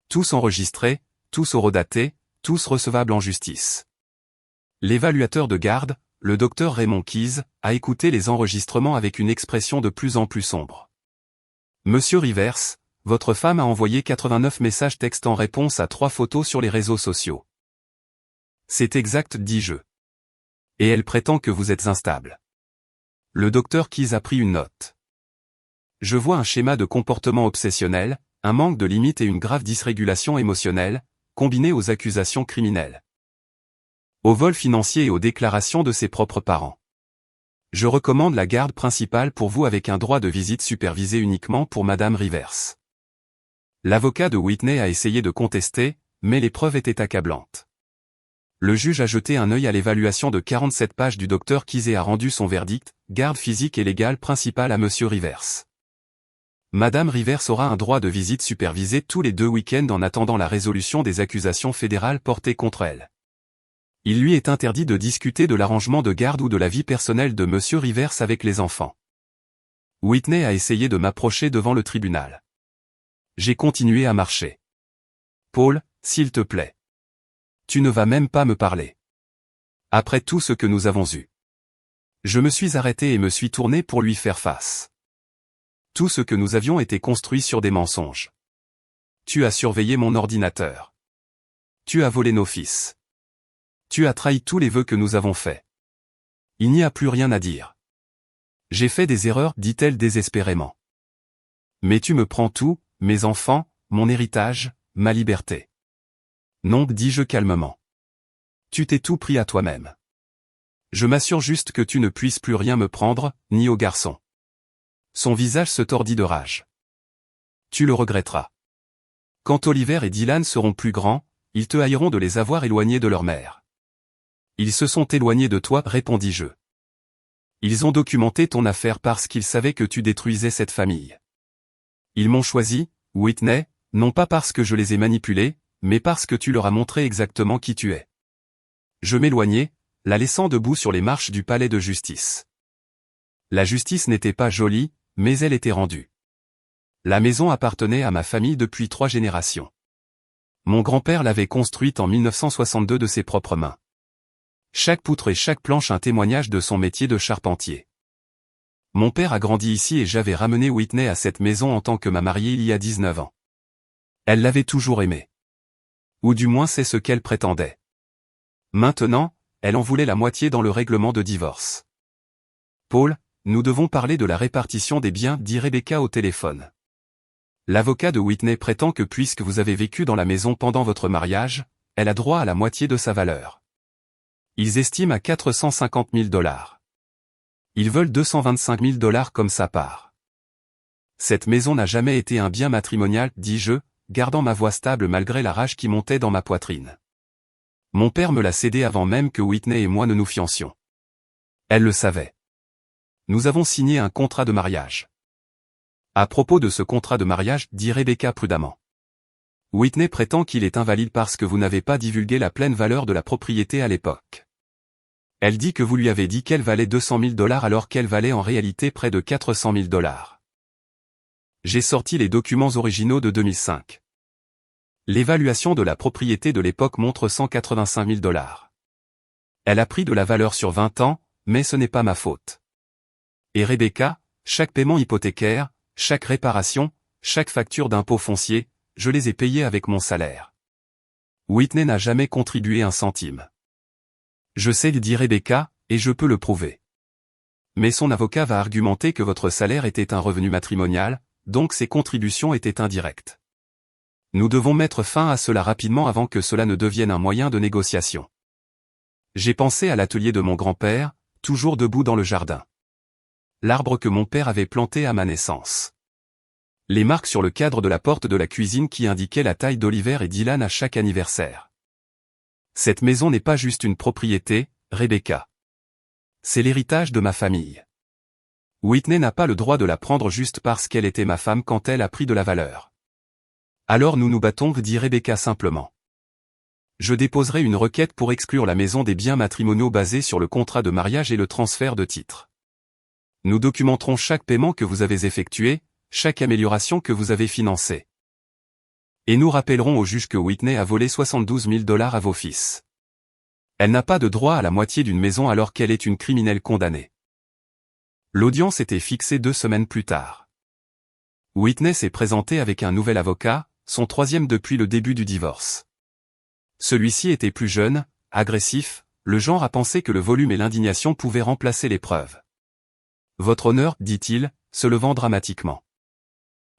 Tous enregistrés, tous horodatés, tous recevables en justice. L'évaluateur de garde, le docteur Raymond Keyes, a écouté les enregistrements avec une expression de plus en plus sombre. Monsieur Rivers, votre femme a envoyé 89 messages textes en réponse à 3 photos sur les réseaux sociaux. C'est exact, dis-je. Et elle prétend que vous êtes instable. Le docteur Keyes a pris une note. Je vois un schéma de comportement obsessionnel, un manque de limite et une grave dysrégulation émotionnelle, combinée aux accusations criminelles. Au vol financier et aux déclarations de ses propres parents. Je recommande la garde principale pour vous avec un droit de visite supervisé uniquement pour Madame Rivers. L'avocat de Whitney a essayé de contester, mais les preuves étaient accablantes. Le juge a jeté un œil à l'évaluation de 47 pages du docteur Keyes et a rendu son verdict, garde physique et légale principale à Monsieur Rivers. Madame Rivers aura un droit de visite supervisé tous les 2 week-ends en attendant la résolution des accusations fédérales portées contre elle. Il lui est interdit de discuter de l'arrangement de garde ou de la vie personnelle de Monsieur Rivers avec les enfants. Whitney a essayé de m'approcher devant le tribunal. J'ai continué à marcher. Paul, s'il te plaît. Tu ne vas même pas me parler. Après tout ce que nous avons eu. Je me suis arrêté et me suis tourné pour lui faire face. Tout ce que nous avions été construit sur des mensonges. Tu as surveillé mon ordinateur. Tu as volé nos fils. Tu as trahi tous les vœux que nous avons faits. Il n'y a plus rien à dire. J'ai fait des erreurs, dit-elle désespérément. Mais tu me prends tout, mes enfants, mon héritage, ma liberté. Non, dis-je calmement. Tu t'es tout pris à toi-même. Je m'assure juste que tu ne puisses plus rien me prendre, ni au garçon. Son visage se tordit de rage. Tu le regretteras. Quand Oliver et Dylan seront plus grands, ils te haïront de les avoir éloignés de leur mère. Ils se sont éloignés de toi, répondis-je. Ils ont documenté ton affaire parce qu'ils savaient que tu détruisais cette famille. Ils m'ont choisi, Whitney, non pas parce que je les ai manipulés, mais parce que tu leur as montré exactement qui tu es. Je m'éloignai, la laissant debout sur les marches du palais de justice. La justice n'était pas jolie, mais elle était rendue. La maison appartenait à ma famille depuis 3 générations. Mon grand-père l'avait construite en 1962 de ses propres mains. Chaque poutre et chaque planche un témoignage de son métier de charpentier. Mon père a grandi ici et j'avais ramené Whitney à cette maison en tant que ma mariée il y a 19 ans. Elle l'avait toujours aimé. Ou du moins c'est ce qu'elle prétendait. Maintenant, elle en voulait la moitié dans le règlement de divorce. Paul, nous devons parler de la répartition des biens, dit Rebecca au téléphone. L'avocat de Whitney prétend que puisque vous avez vécu dans la maison pendant votre mariage, elle a droit à la moitié de sa valeur. Ils estiment à 450 000 $. Ils veulent 225 000 $ comme sa part. Cette maison n'a jamais été un bien matrimonial, dis-je, gardant ma voix stable malgré la rage qui montait dans ma poitrine. Mon père me l'a cédée avant même que Whitney et moi ne nous fiancions. Elle le savait. Nous avons signé un contrat de mariage. À propos de ce contrat de mariage, dit Rebecca prudemment. Whitney prétend qu'il est invalide parce que vous n'avez pas divulgué la pleine valeur de la propriété à l'époque. Elle dit que vous lui avez dit qu'elle valait 200 000 $ alors qu'elle valait en réalité près de 400 000 $. J'ai sorti les documents originaux de 2005. L'évaluation de la propriété de l'époque montre 185 000 $. Elle a pris de la valeur sur 20 ans, mais ce n'est pas ma faute. Et Rebecca, chaque paiement hypothécaire, chaque réparation, chaque facture d'impôt foncier, je les ai payés avec mon salaire. Whitney n'a jamais contribué un centime. Je sais, dit Rebecca, et je peux le prouver. Mais son avocat va argumenter que votre salaire était un revenu matrimonial, donc ses contributions étaient indirectes. Nous devons mettre fin à cela rapidement avant que cela ne devienne un moyen de négociation. J'ai pensé à l'atelier de mon grand-père, toujours debout dans le jardin. L'arbre que mon père avait planté à ma naissance. Les marques sur le cadre de la porte de la cuisine qui indiquaient la taille d'Oliver et Dylan à chaque anniversaire. Cette maison n'est pas juste une propriété, Rebecca. C'est l'héritage de ma famille. Whitney n'a pas le droit de la prendre juste parce qu'elle était ma femme quand elle a pris de la valeur. Alors nous nous battons, dit Rebecca simplement. Je déposerai une requête pour exclure la maison des biens matrimoniaux basés sur le contrat de mariage et le transfert de titres. Nous documenterons chaque paiement que vous avez effectué, chaque amélioration que vous avez financée. Et nous rappellerons au juge que Whitney a volé 72 000 $ à vos fils. Elle n'a pas de droit à la moitié d'une maison alors qu'elle est une criminelle condamnée. L'audience était fixée 2 semaines plus tard. Whitney s'est présentée avec un nouvel avocat, son troisième depuis le début du divorce. Celui-ci était plus jeune, agressif, le genre à penser que le volume et l'indignation pouvaient remplacer les preuves. Votre honneur, dit-il, se levant dramatiquement.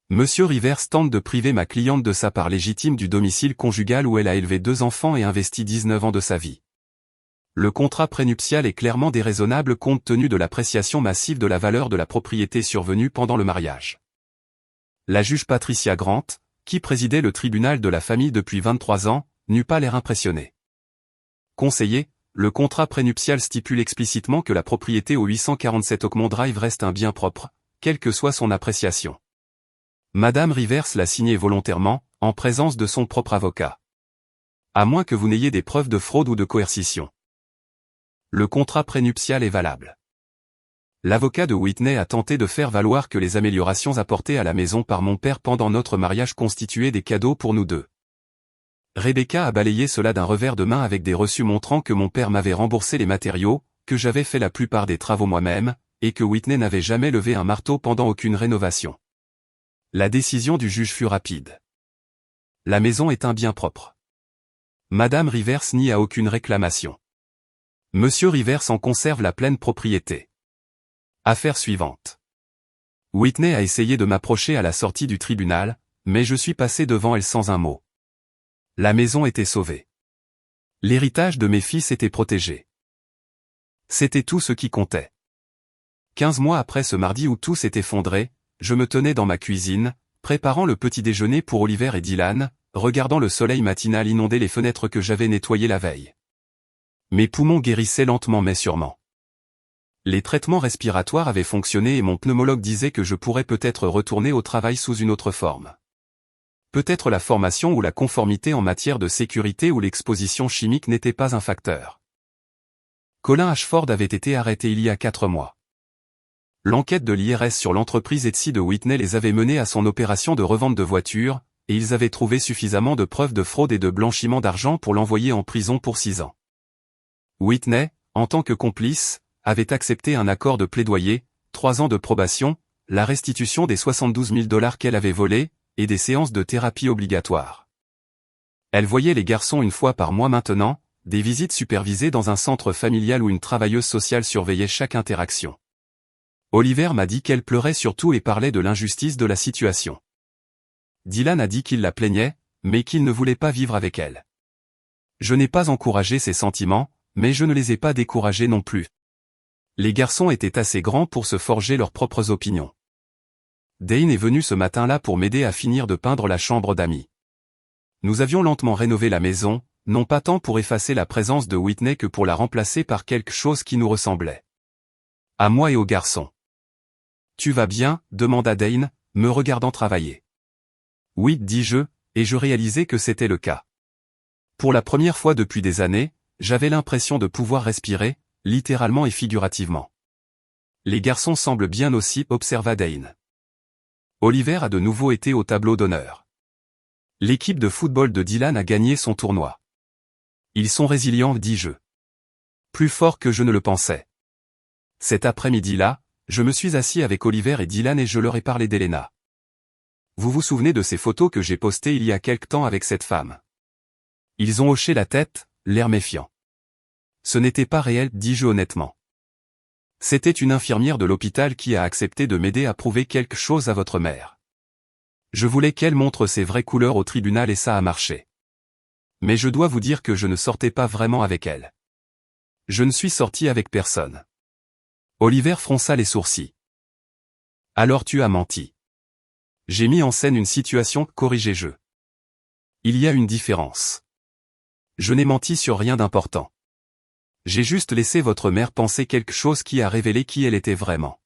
Monsieur Rivers tente de priver ma cliente de sa part légitime du domicile conjugal où elle a élevé 2 enfants et investi 19 ans de sa vie. Le contrat prénuptial est clairement déraisonnable compte tenu de l'appréciation massive de la valeur de la propriété survenue pendant le mariage. La juge Patricia Grant, qui présidait le tribunal de la famille depuis 23 ans, n'eut pas l'air impressionné. Conseiller, le contrat prénuptial stipule explicitement que la propriété au 847 Oakmont Drive reste un bien propre, quelle que soit son appréciation. Madame Rivers l'a signé volontairement, en présence de son propre avocat. À moins que vous n'ayez des preuves de fraude ou de coercition. Le contrat prénuptial est valable. L'avocat de Whitney a tenté de faire valoir que les améliorations apportées à la maison par mon père pendant notre mariage constituaient des cadeaux pour nous deux. Rebecca a balayé cela d'un revers de main avec des reçus montrant que mon père m'avait remboursé les matériaux, que j'avais fait la plupart des travaux moi-même, et que Whitney n'avait jamais levé un marteau pendant aucune rénovation. La décision du juge fut rapide. La maison est un bien propre. Madame Rivers n'y a aucune réclamation. Monsieur Rivers en conserve la pleine propriété. Affaire suivante. Whitney a essayé de m'approcher à la sortie du tribunal, mais je suis passé devant elle sans un mot. La maison était sauvée. L'héritage de mes fils était protégé. C'était tout ce qui comptait. 15 mois après ce mardi où tout s'est effondré, je me tenais dans ma cuisine, préparant le petit déjeuner pour Oliver et Dylan, regardant le soleil matinal inonder les fenêtres que j'avais nettoyées la veille. Mes poumons guérissaient lentement mais sûrement. Les traitements respiratoires avaient fonctionné et mon pneumologue disait que je pourrais peut-être retourner au travail sous une autre forme. Peut-être la formation ou la conformité en matière de sécurité ou l'exposition chimique n'était pas un facteur. Colin Ashford avait été arrêté il y a 4 mois. L'enquête de l'IRS sur l'entreprise Etsy de Whitney les avait menés à son opération de revente de voitures, et ils avaient trouvé suffisamment de preuves de fraude et de blanchiment d'argent pour l'envoyer en prison pour 6 ans. Whitney, en tant que complice, avait accepté un accord de plaidoyer, 3 ans de probation, la restitution des 72 000 $ qu'elle avait volés, et des séances de thérapie obligatoires. Elle voyait les garçons une fois par mois maintenant, des visites supervisées dans un centre familial où une travailleuse sociale surveillait chaque interaction. Oliver m'a dit qu'elle pleurait surtout et parlait de l'injustice de la situation. Dylan a dit qu'il la plaignait, mais qu'il ne voulait pas vivre avec elle. Je n'ai pas encouragé ses sentiments, mais je ne les ai pas découragés non plus. Les garçons étaient assez grands pour se forger leurs propres opinions. Dane est venu ce matin-là pour m'aider à finir de peindre la chambre d'amis. Nous avions lentement rénové la maison, non pas tant pour effacer la présence de Whitney que pour la remplacer par quelque chose qui nous ressemblait. À moi et aux garçons. Tu vas bien, demanda Dane, me regardant travailler. Oui, dis-je, et je réalisais que c'était le cas. Pour la première fois depuis des années, j'avais l'impression de pouvoir respirer, littéralement et figurativement. Les garçons semblent bien aussi, observa Dane. Oliver a de nouveau été au tableau d'honneur. L'équipe de football de Dylan a gagné son tournoi. Ils sont résilients, dis-je. Plus forts que je ne le pensais. Cet après-midi-là, je me suis assis avec Oliver et Dylan et je leur ai parlé d'Elena. Vous vous souvenez de ces photos que j'ai postées il y a quelque temps avec cette femme? Ils ont hoché la tête, l'air méfiant. Ce n'était pas réel, dis-je honnêtement. C'était une infirmière de l'hôpital qui a accepté de m'aider à prouver quelque chose à votre mère. Je voulais qu'elle montre ses vraies couleurs au tribunal et ça a marché. Mais je dois vous dire que je ne sortais pas vraiment avec elle. Je ne suis sorti avec personne. Oliver fronça les sourcils. Alors tu as menti. J'ai mis en scène une situation, corrigez-je. Il y a une différence. Je n'ai menti sur rien d'important. J'ai juste laissé votre mère penser quelque chose qui a révélé qui elle était vraiment.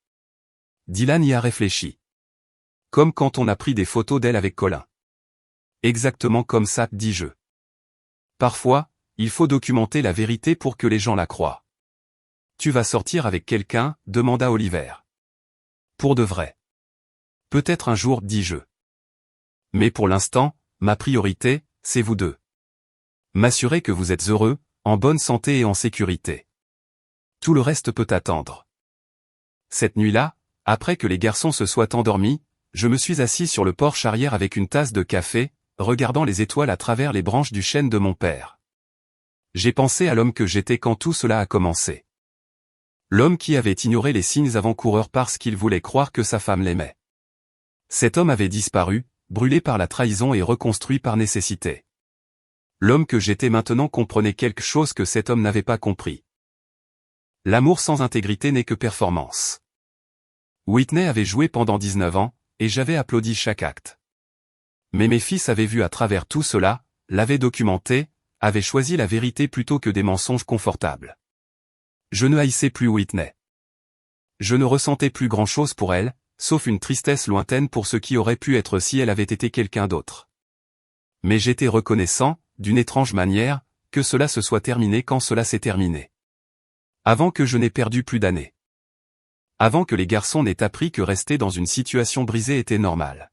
Dylan y a réfléchi. Comme quand on a pris des photos d'elle avec Colin. Exactement comme ça, dis-je. Parfois, il faut documenter la vérité pour que les gens la croient. Tu vas sortir avec quelqu'un, demanda Oliver. Pour de vrai. Peut-être un jour, dis-je. Mais pour l'instant, ma priorité, c'est vous deux. M'assurer que vous êtes heureux, en bonne santé et en sécurité. Tout le reste peut attendre. Cette nuit-là, après que les garçons se soient endormis, je me suis assis sur le porche arrière avec une tasse de café, regardant les étoiles à travers les branches du chêne de mon père. J'ai pensé à l'homme que j'étais quand tout cela a commencé. L'homme qui avait ignoré les signes avant-coureurs parce qu'il voulait croire que sa femme l'aimait. Cet homme avait disparu, brûlé par la trahison et reconstruit par nécessité. L'homme que j'étais maintenant comprenait quelque chose que cet homme n'avait pas compris. L'amour sans intégrité n'est que performance. Whitney avait joué pendant 19 ans, et j'avais applaudi chaque acte. Mais mes fils avaient vu à travers tout cela, l'avaient documenté, avaient choisi la vérité plutôt que des mensonges confortables. Je ne haïssais plus Whitney. Je ne ressentais plus grand-chose pour elle, sauf une tristesse lointaine pour ce qui aurait pu être si elle avait été quelqu'un d'autre. Mais j'étais reconnaissant, d'une étrange manière, que cela se soit terminé quand cela s'est terminé. Avant que je n'ai perdu plus d'années. Avant que les garçons n'aient appris que rester dans une situation brisée était normal.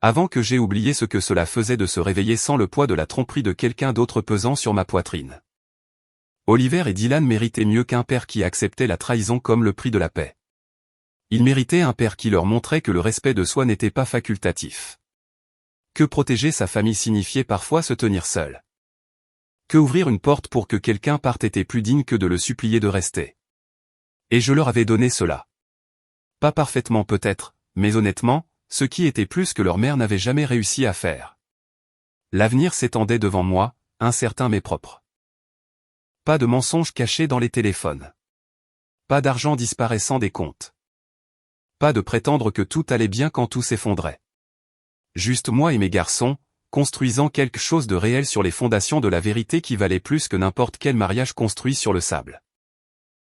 Avant que j'aie oublié ce que cela faisait de se réveiller sans le poids de la tromperie de quelqu'un d'autre pesant sur ma poitrine. Oliver et Dylan méritaient mieux qu'un père qui acceptait la trahison comme le prix de la paix. Ils méritaient un père qui leur montrait que le respect de soi n'était pas facultatif. Que protéger sa famille signifiait parfois se tenir seul. Que ouvrir une porte pour que quelqu'un parte était plus digne que de le supplier de rester. Et je leur avais donné cela. Pas parfaitement peut-être, mais honnêtement, ce qui était plus que leur mère n'avait jamais réussi à faire. L'avenir s'étendait devant moi, incertain mais propre. Pas de mensonges cachés dans les téléphones. Pas d'argent disparaissant des comptes. Pas de prétendre que tout allait bien quand tout s'effondrait. Juste moi et mes garçons, construisant quelque chose de réel sur les fondations de la vérité qui valait plus que n'importe quel mariage construit sur le sable.